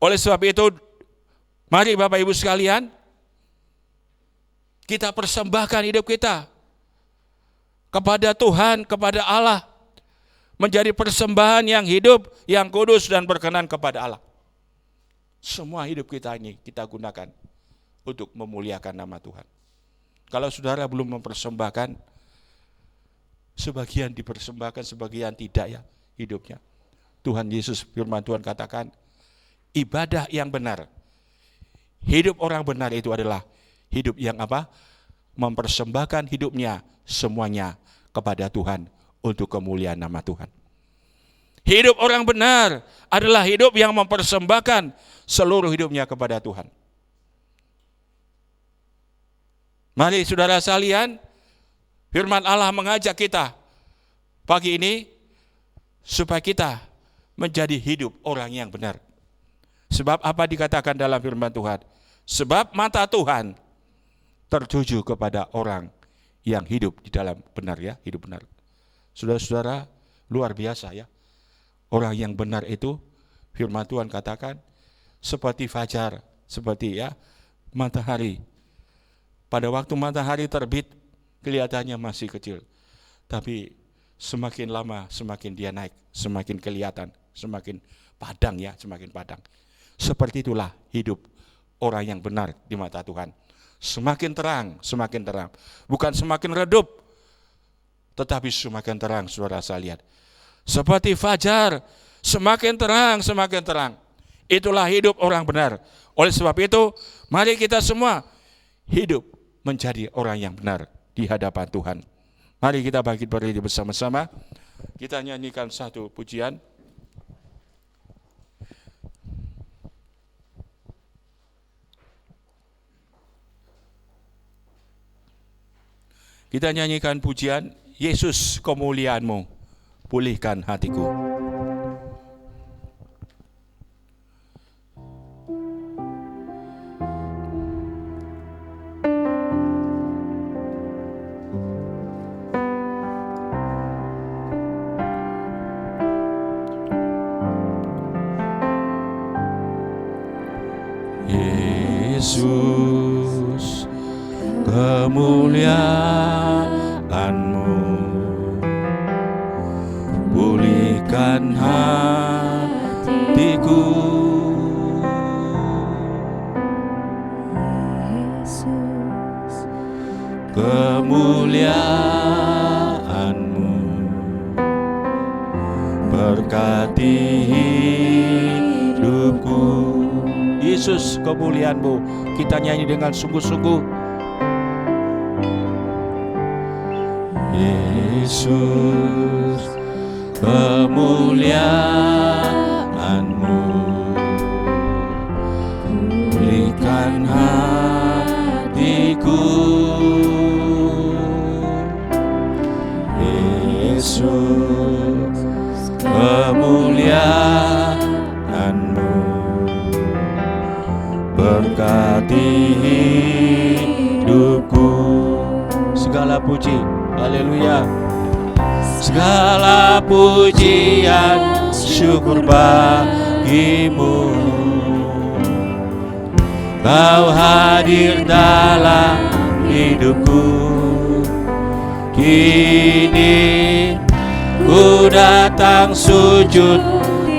Oleh sebab itu, mari Bapak Ibu sekalian, kita persembahkan hidup kita kepada Tuhan, kepada Allah, menjadi persembahan yang hidup, yang kudus, dan berkenan kepada Allah. Semua hidup kita ini kita gunakan untuk memuliakan nama Tuhan. Kalau saudara belum mempersembahkan, sebagian dipersembahkan, sebagian tidak ya hidupnya. Tuhan Yesus, firman Tuhan katakan, ibadah yang benar, hidup orang benar itu adalah hidup yang apa? Mempersembahkan hidupnya semuanya kepada Tuhan untuk kemuliaan nama Tuhan. Hidup orang benar adalah hidup yang mempersembahkan seluruh hidupnya kepada Tuhan. Mari saudara sekalian, firman Allah mengajak kita pagi ini supaya kita menjadi hidup orang yang benar. Sebab apa dikatakan dalam firman Tuhan? Sebab mata Tuhan tertuju kepada orang yang hidup di dalam benar, ya, hidup benar. Saudara-saudara, luar biasa ya. Orang yang benar itu firman Tuhan katakan seperti fajar, seperti ya matahari. Pada waktu matahari terbit kelihatannya masih kecil, tapi semakin lama semakin dia naik, semakin kelihatan, semakin padang ya, semakin padang. Seperti itulah hidup orang yang benar di mata Tuhan. Semakin terang, semakin terang. Bukan semakin redup, tetapi semakin terang, saudara sekalian. Seperti fajar, semakin terang, semakin terang. Itulah hidup orang benar. Oleh sebab itu, mari kita semua hidup menjadi orang yang benar di hadapan Tuhan. Mari kita bangkit berdiri bersama-sama. Kita nyanyikan satu pujian. Kita nyanyikan pujian, Yesus kemuliaan-Mu, pulihkan hatiku. Yesus, kemuliaan-Mu, pulihkan hatiku. Yesus, kemuliaan-Mu, berkati hidupku. Yesus, kemuliaan-Mu, kita nyanyi dengan sungguh-sungguh. Yesus, kemuliaan-Mu, pulihkan hatiku. Yesus, kemuliaan-Mu, berkati hidupku. Segala puji, haleluya. Segala pujian, syukur bagimu. Kau hadir dalam hidupku. Kini ku datang sujud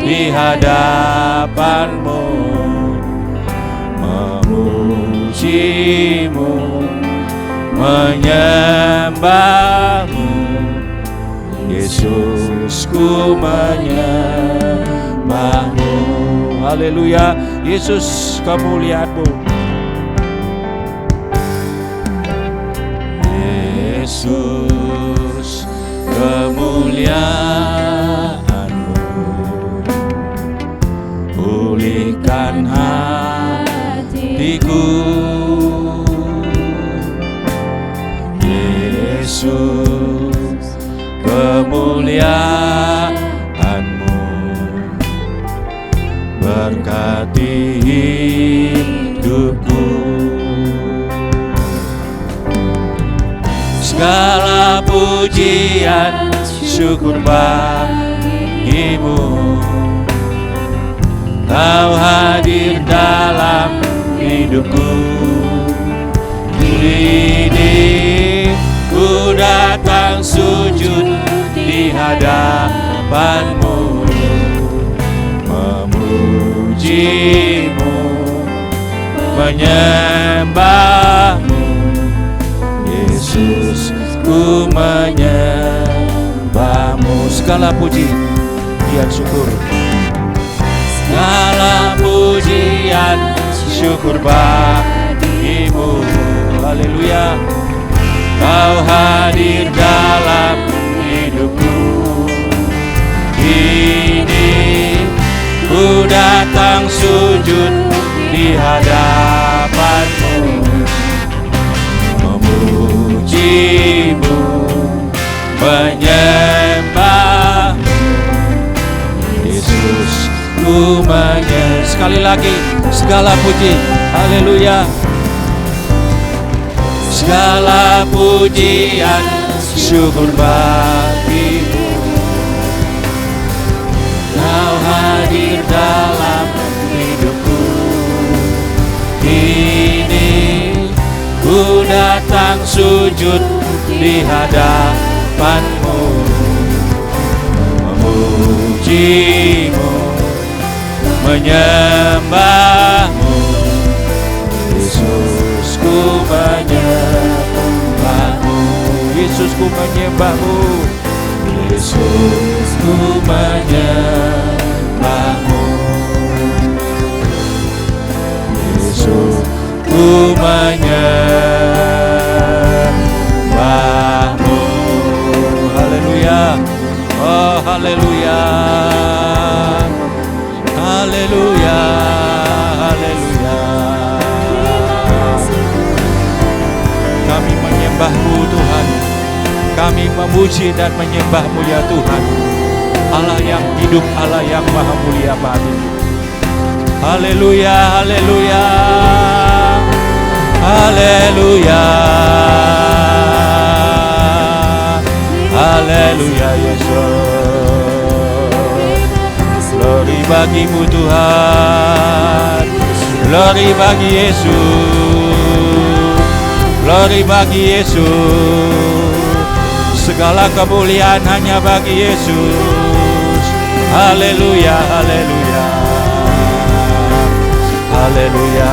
di hadapan-Mu, memuji-Mu, menyembah-Mu. Yesus, ku menyembah-Mu. Haleluya. Yesus, kemuliaan-Mu. Yesus, kemuliaan-Mu, pulihkan hatiku. Yesus, kemuliaan-Mu, berkati hidupku. Segala pujian, syukur bagimu. Kau hadir dalam hidupku. Kini ku datang sujud di hadapan-Mu, memuji-Mu, menyembah-Mu. Yesus, ku menyembah-Mu. Segala puji dan syukur, segala pujian, syukur bagimu. Haleluya. Kau hadir dalam hidupku. Kini ku datang sujud di hadapan-Mu, Sekali lagi segala puji, haleluya. Segala pujian syukur bagimu, Kau hadir dalam hidupku. Kini ku datang sujud di hadapanmu, memujimu, menyembahmu. Yesusku menyembahmu, Yesusku menyembahmu, Yesusku menyembahmu, Yesusku menyembahmu. Haleluya, oh haleluya, haleluya, haleluya. Kami menyembah-Mu Tuhan, kami memuji dan menyembah-Mu ya Tuhan, Allah yang hidup, Allah yang maha mulia Bapa. Haleluya, haleluya, haleluya, haleluya Yesus. Glory bagi-Mu Tuhan, glory bagi Yesus, glory bagi Yesus. Segala kemuliaan hanya bagi Yesus. Haleluya, haleluya, haleluya,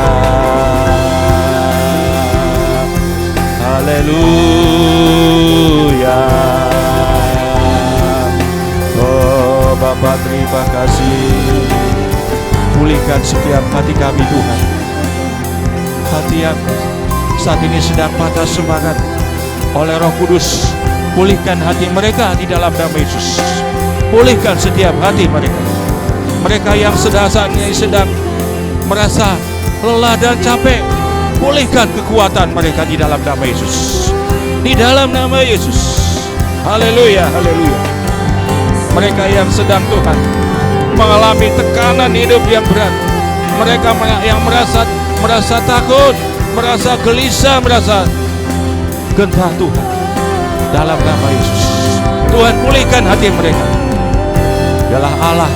haleluya. Oh Bapa, terima kasih. Pulihkan setiap hati kami Tuhan, hati yang saat ini sedang patah semangat oleh Roh Kudus. Pulihkan hati mereka di dalam nama Yesus. Pulihkan setiap hati mereka. Mereka yang saat ini sedang merasa lelah dan capek, pulihkan kekuatan mereka di dalam nama Yesus. Di dalam nama Yesus. Haleluya, haleluya. Mereka yang sedang Tuhan mengalami tekanan hidup yang berat, mereka yang merasa takut, merasa gelisah, merasa gentar Tuhan, dalam nama Yesus, Tuhan pulihkan hati mereka. Dialah Allah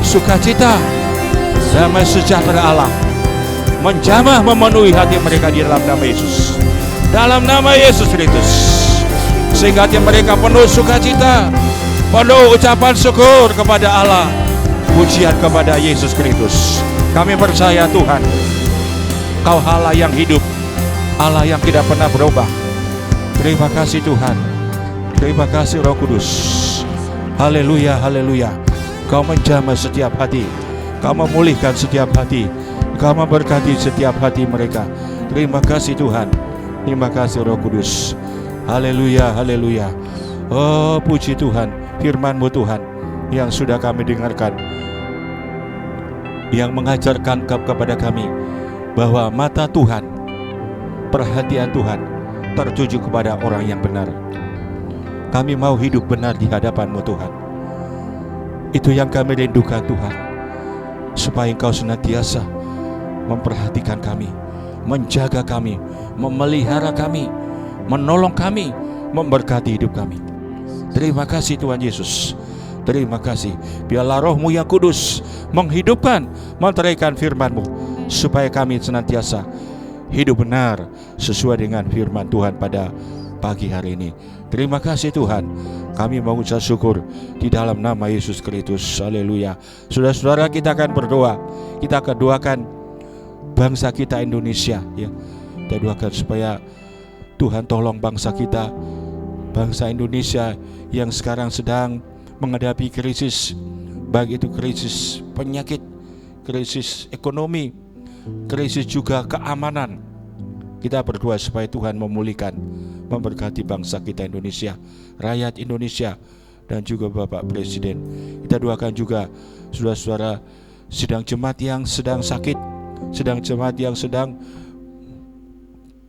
sukacita, damai sejahtera Allah menjamah memenuhi hati mereka di dalam nama Yesus. Dalam nama Yesus Kristus, sehingga hati mereka penuh sukacita, penuh ucapan syukur kepada Allah, pujian kepada Yesus Kristus. Kami percaya Tuhan, Kau Allah yang hidup, Allah yang tidak pernah berubah. Terima kasih Tuhan, terima kasih Roh Kudus. Haleluya, haleluya. Kau menjamah setiap hati, Kau memulihkan setiap hati, Kau memberkati setiap hati mereka. Terima kasih Tuhan, terima kasih Roh Kudus. Haleluya, haleluya. Oh puji Tuhan, firman-Mu Tuhan yang sudah kami dengarkan, yang mengajarkan kepada kami bahwa mata Tuhan, perhatian Tuhan tertuju kepada orang yang benar. Kami mau hidup benar di hadapan-Mu Tuhan. Itu yang kami rindukan Tuhan, supaya Engkau senantiasa memperhatikan kami, menjaga kami, memelihara kami, menolong kami, memberkati hidup kami. Terima kasih Tuhan Yesus. Terima kasih. Biarlah Roh-Mu yang kudus menghidupkan, menteraikan firman-Mu, supaya kami senantiasa hidup benar sesuai dengan firman Tuhan pada pagi hari ini. Terima kasih Tuhan. Kami mengucap syukur di dalam nama Yesus Kristus. Haleluya. Saudara-saudara, kita akan berdoa. Kita akan doakan bangsa kita Indonesia, ya. Kita doakan supaya Tuhan tolong bangsa kita, bangsa Indonesia yang sekarang sedang menghadapi krisis, baik itu krisis penyakit, krisis ekonomi, krisis juga keamanan. Kita berdoa supaya Tuhan memulihkan, memberkati bangsa kita Indonesia, rakyat Indonesia, dan juga Bapak Presiden. Kita doakan juga saudara-saudara sidang jemaat yang sedang sakit, sedang jemaat yang sedang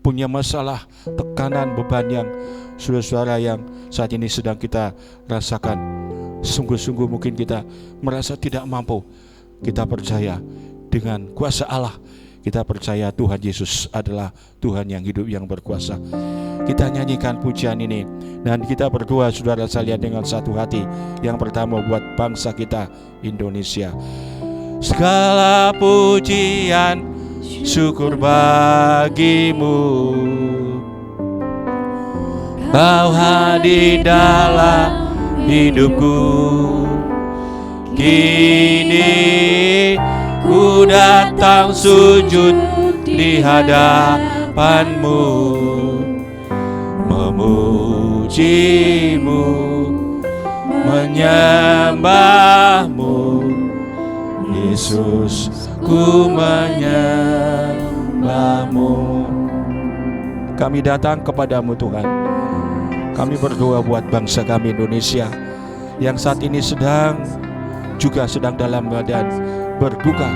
punya masalah, tekanan, beban yang saudara-saudara yang saat ini sedang kita rasakan. Sungguh-sungguh mungkin kita merasa tidak mampu. Kita percaya dengan kuasa Allah. Kita percaya Tuhan Yesus adalah Tuhan yang hidup, yang berkuasa. Kita nyanyikan pujian ini dan kita berdoa, saudara sekalian, dengan satu hati. Yang pertama buat bangsa kita Indonesia. Segala pujian syukur bagimu, Kau hadir dalam hidupku. Kini ku datang sujud di hadapanmu, memujimu, menyembahmu. Yesus, ku menyembahmu. Kami datang kepadamu Tuhan. Kami berdoa buat bangsa kami Indonesia yang saat ini sedang dalam keadaan berduka.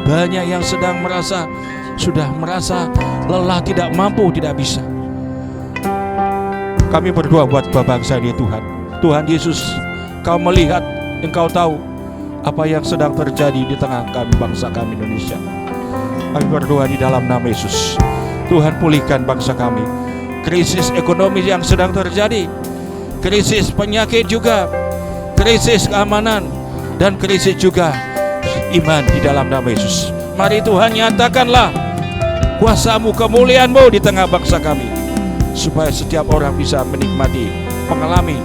Banyak yang sudah merasa lelah, tidak mampu, tidak bisa. Kami berdoa buat bangsa ini Tuhan. Tuhan Yesus, Kau melihat, Engkau tahu apa yang sedang terjadi di tengah kami, bangsa kami Indonesia. Kami berdoa di dalam nama Yesus, Tuhan pulihkan bangsa kami. Krisis ekonomi yang sedang terjadi, krisis penyakit juga, krisis keamanan, dan krisis juga iman di dalam nama Yesus. Mari Tuhan nyatakanlah kuasa-Mu, kemuliaan-Mu di tengah bangsa kami, supaya setiap orang bisa menikmati, mengalami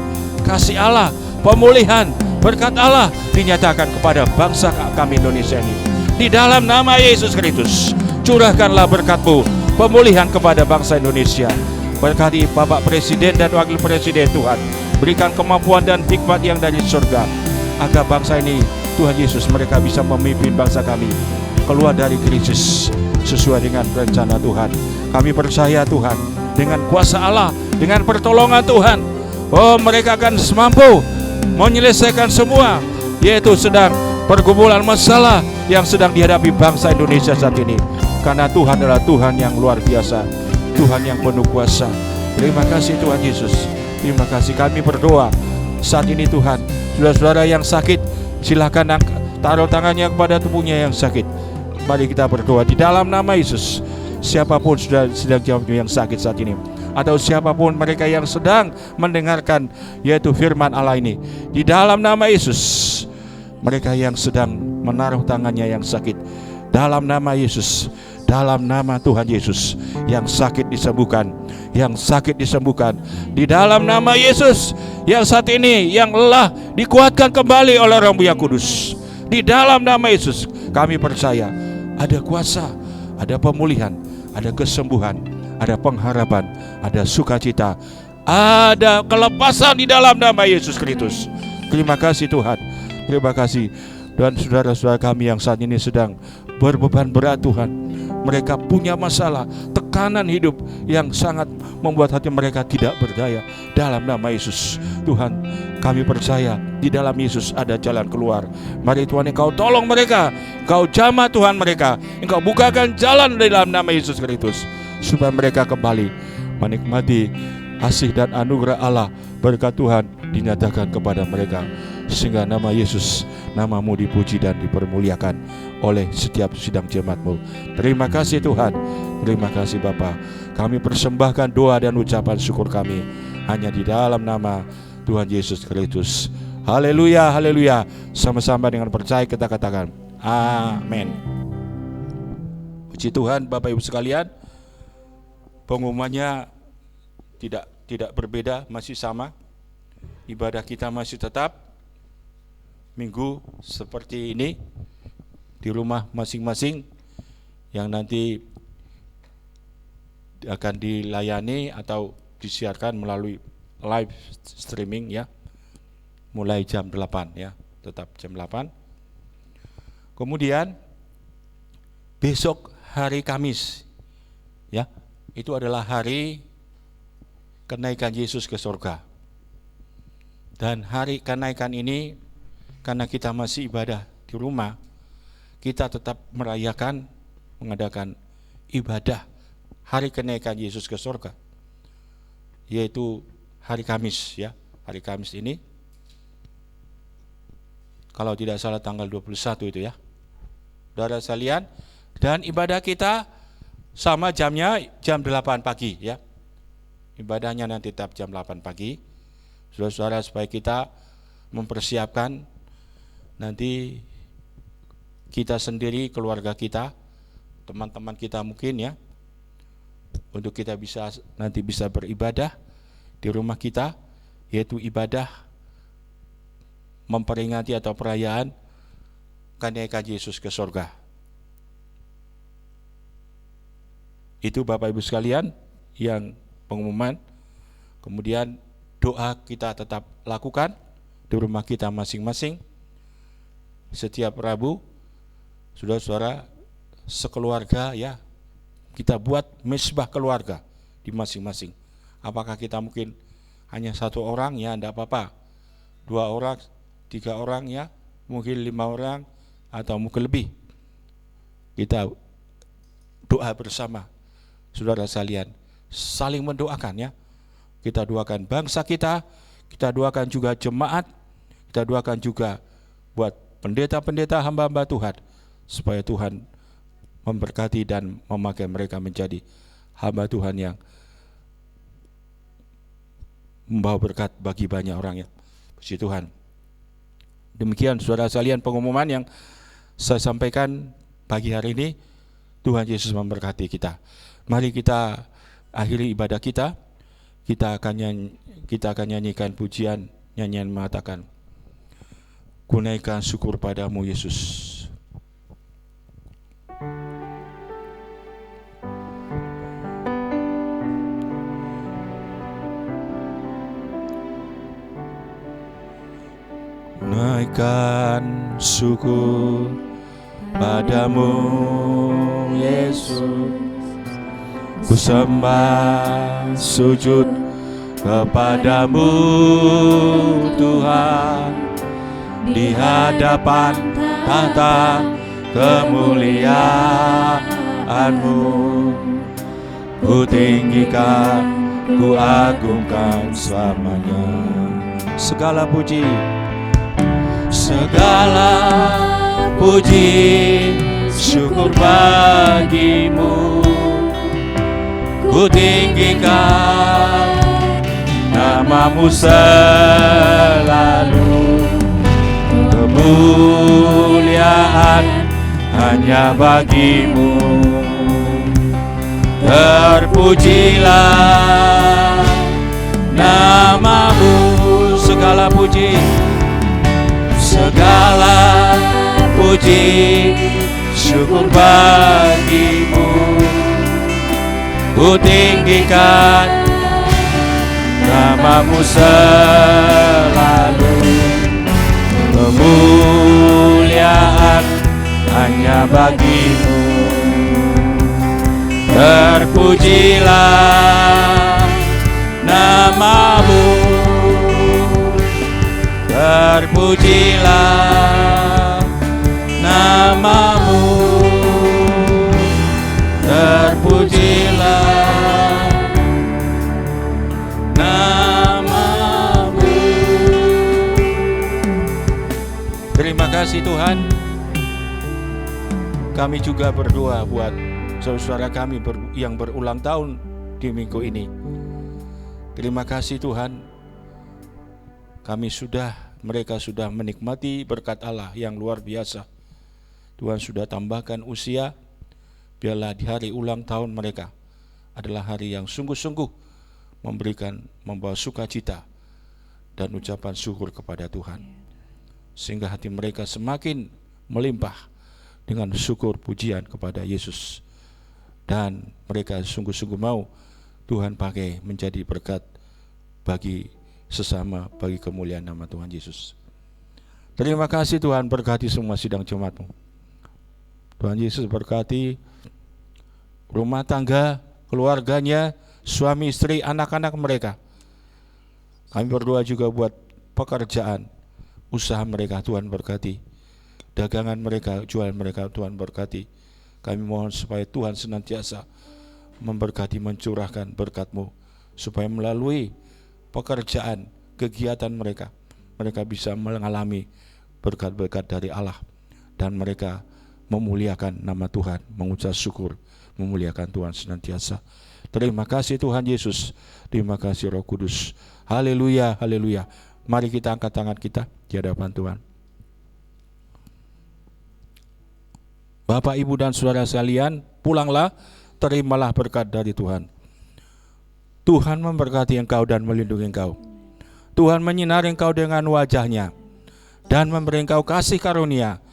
kasih Allah, pemulihan, berkat Allah dinyatakan kepada bangsa kami Indonesia ini. Di dalam nama Yesus Kristus, curahkanlah berkat-Mu, pemulihan kepada bangsa Indonesia. Berkati Bapak Presiden dan Wakil Presiden Tuhan, berikan kemampuan dan hikmat yang dari surga, agar bangsa ini Tuhan Yesus, mereka bisa memimpin bangsa kami keluar dari krisis sesuai dengan rencana Tuhan. Kami percaya Tuhan, dengan kuasa Allah, dengan pertolongan Tuhan, mereka akan mampu menyelesaikan semua, yaitu sedang pergumulan masalah yang sedang dihadapi bangsa Indonesia saat ini. Karena Tuhan adalah Tuhan yang luar biasa, Tuhan yang penuh kuasa. Terima kasih Tuhan Yesus. Terima kasih. Kami berdoa saat ini Tuhan, saudara-saudara yang sakit, silakan taruh tangannya kepada tubuhnya yang sakit. Mari kita berdoa di dalam nama Yesus. Siapapun sudah sedang yang sakit saat ini, atau siapapun mereka yang sedang mendengarkan yaitu firman Allah ini, di dalam nama Yesus, mereka yang sedang menaruh tangannya yang sakit, dalam nama Yesus, dalam nama Tuhan Yesus, yang sakit disembuhkan, yang sakit disembuhkan di dalam nama Yesus. Yang saat ini yang lelah dikuatkan kembali oleh Roh yang Kudus. Di dalam nama Yesus kami percaya ada kuasa, ada pemulihan, ada kesembuhan, ada pengharapan, ada sukacita, ada kelepasan di dalam nama Yesus Kristus. Terima kasih Tuhan, terima kasih. Dan saudara-saudara kami yang saat ini sedang berbeban berat Tuhan, mereka punya masalah, tekanan hidup yang sangat membuat hati mereka tidak berdaya. Dalam nama Yesus Tuhan, kami percaya di dalam Yesus ada jalan keluar. Mari Tuhan, Engkau tolong mereka, Engkau jamah Tuhan mereka, Engkau bukakan jalan di dalam nama Yesus Kristus, supaya mereka kembali menikmati kasih dan anugerah Allah. Berkat Tuhan dinyatakan kepada mereka, sehingga nama Yesus, nama-Mu dipuji dan dipermuliakan oleh setiap sidang jemaat-Mu. Terima kasih Tuhan, terima kasih Bapa. Kami persembahkan doa dan ucapan syukur kami hanya di dalam nama Tuhan Yesus Kristus. Haleluya, haleluya. Sama-sama dengan percaya kita katakan amin. Puji Tuhan Bapak Ibu sekalian. Pengumumannya tidak berbeda, masih sama. Ibadah kita masih tetap minggu seperti ini di rumah masing-masing, yang nanti akan dilayani atau disiarkan melalui live streaming ya, mulai jam 8 ya, tetap jam 8. Kemudian besok hari Kamis ya, itu adalah hari kenaikan Yesus ke surga. Dan hari kenaikan ini, karena kita masih ibadah di rumah, kita tetap mengadakan ibadah hari kenaikan Yesus ke surga, yaitu hari Kamis ya. Hari Kamis ini, kalau tidak salah tanggal 21 itu ya, saudara sekalian. Dan ibadah kita sama jamnya jam 8 pagi ya. Ibadahnya nanti tetap jam 8 pagi. Saudara-saudara, supaya kita mempersiapkan nanti kita sendiri, keluarga kita, teman-teman kita mungkin ya, untuk kita nanti bisa beribadah di rumah kita, yaitu ibadah memperingati atau perayaan kenaikan Yesus ke surga. Itu Bapak Ibu sekalian yang pengumuman. Kemudian doa kita tetap lakukan di rumah kita masing-masing. Setiap Rabu, saudara-saudara sekeluarga ya, kita buat mesbah keluarga di masing-masing. Apakah kita mungkin hanya 1 orang ya, enggak apa-apa. 2 orang, 3 orang ya, mungkin 5 orang atau mungkin lebih. Kita doa bersama, saudara sekalian, saling mendoakan ya. Kita doakan bangsa kita doakan juga jemaat, kita doakan juga buat pendeta-pendeta, hamba-hamba Tuhan, supaya Tuhan memberkati dan memakai mereka menjadi hamba Tuhan yang membawa berkat bagi banyak orang ya. Puji Tuhan. Demikian saudara sekalian pengumuman yang saya sampaikan pagi hari ini. Tuhan Yesus memberkati kita. Mari kita akhiri ibadah kita. Kita akan nyanyikan pujian, nyanyian mengatakan, "Kunaikan syukur padamu Yesus." Naikkan syukur padamu Yesus, ku sembah sujud kepadamu Tuhan, di hadapan tahta kemuliaan-Mu, ku tinggikan, ku agungkan selamanya. Segala puji syukur bagimu, ku tinggikan namamu selalu. Kemuliaan hanya bagimu, terpujilah namamu. Segala puji syukur bagimu, ku tinggikan namamu selalu. Kemuliaan hanya bagimu, terpujilah namamu, terpujilah namamu, terpujilah namamu. Terima kasih Tuhan. Kami juga berdoa buat saudara kami yang berulang tahun di minggu ini. Terima kasih Tuhan. Mereka sudah menikmati berkat Allah yang luar biasa. Tuhan sudah tambahkan usia, biarlah di hari ulang tahun mereka adalah hari yang sungguh-sungguh membawa sukacita dan ucapan syukur kepada Tuhan, sehingga hati mereka semakin melimpah dengan syukur pujian kepada Yesus, dan mereka sungguh-sungguh mau Tuhan pakai menjadi berkat bagi sesama, bagi kemuliaan nama Tuhan Yesus. Terima kasih Tuhan, berkati semua sidang jemaat-Mu. Tuhan Yesus berkati rumah tangga, keluarganya, suami, istri, anak-anak mereka. Kami berdoa juga buat pekerjaan, usaha mereka, Tuhan berkati. Dagangan mereka, jualan mereka, Tuhan berkati. Kami mohon supaya Tuhan senantiasa memberkati, mencurahkan berkat-Mu, supaya melalui pekerjaan, kegiatan mereka bisa mengalami berkat-berkat dari Allah, dan mereka memuliakan nama Tuhan, mengucap syukur, memuliakan Tuhan senantiasa. Terima kasih Tuhan Yesus, terima kasih Roh Kudus. Haleluya, haleluya. Mari kita angkat tangan kita di hadapan Tuhan. Bapak, Ibu, dan saudara sekalian, pulanglah, terimalah berkat dari Tuhan. Tuhan memberkati engkau dan melindungi engkau. Tuhan menyinari engkau dengan wajah-Nya dan memberi engkau kasih karunia.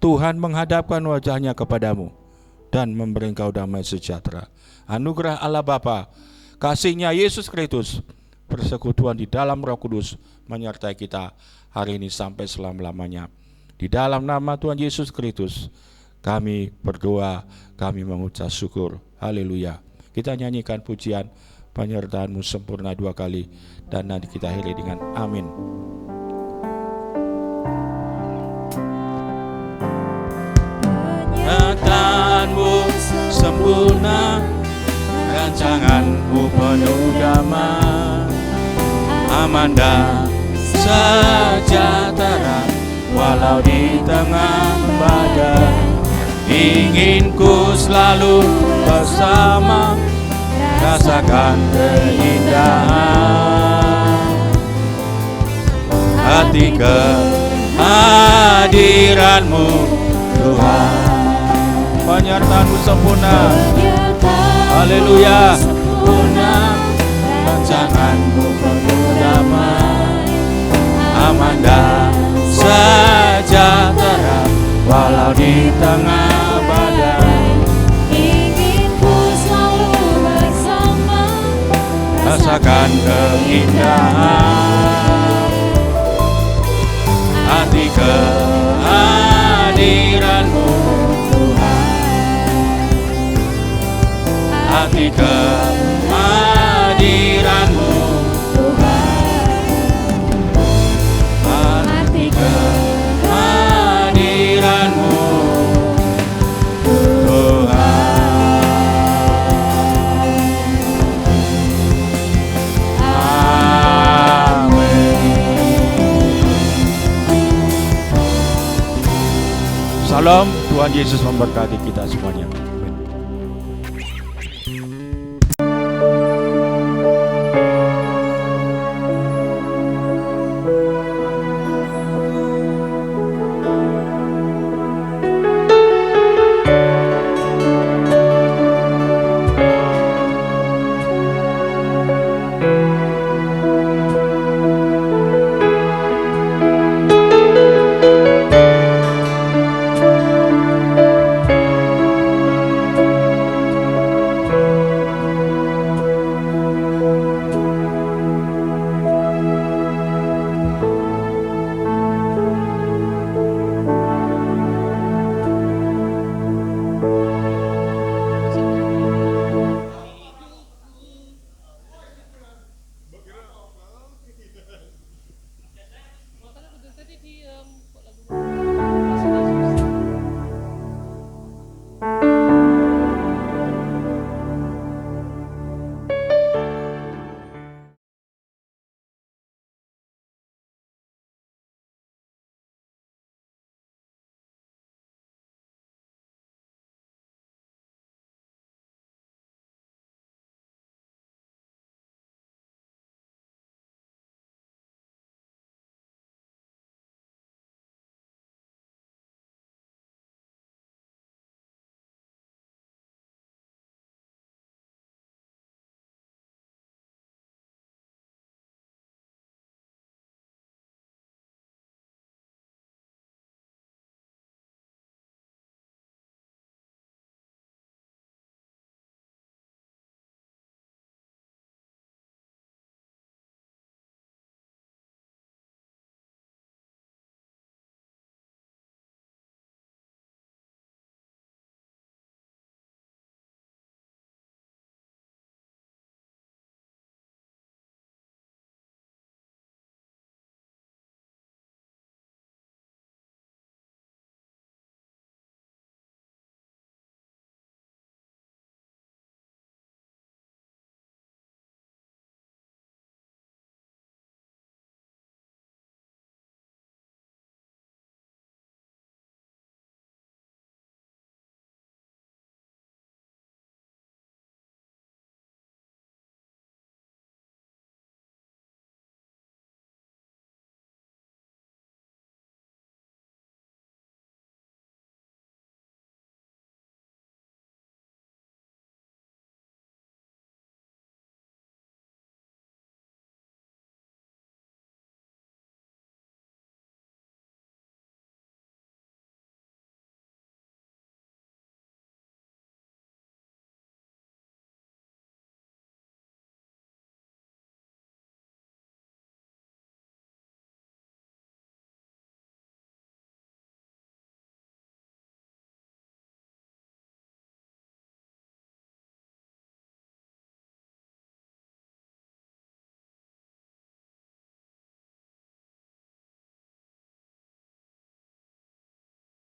Tuhan menghadapkan wajah-Nya kepadamu dan memberi engkau damai sejahtera. Anugerah Allah Bapa, kasih-Nya Yesus Kristus, persekutuan di dalam Roh Kudus menyertai kita hari ini sampai selama-lamanya. Di dalam nama Tuhan Yesus Kristus kami berdoa, kami mengucap syukur. Haleluya. Kita nyanyikan pujian penyertaan-Mu sempurna 2 kali dan nanti kita akhiri dengan amin. Penyertaan-Mu sempurna, rancangan-Mu penuh damai, aman dan sejahtera walau di tengah badai. Ingin ku selalu bersama, rasakan keindahan hati kehadiran-Mu Tuhan. Penyertaan-Mu sempurna, haleluya, sempurna, rancangan-Mu penuh damai, aman dan sejahtera walau di tengah badai. Ingin ku selalu bersama, Rasakan keindahan hati kehadiran-Mu Tuhan, hati kehadiran-Mu Tuhan, hati kehadiran-Mu Shalom, Tuhan Yesus memberkati kita semuanya.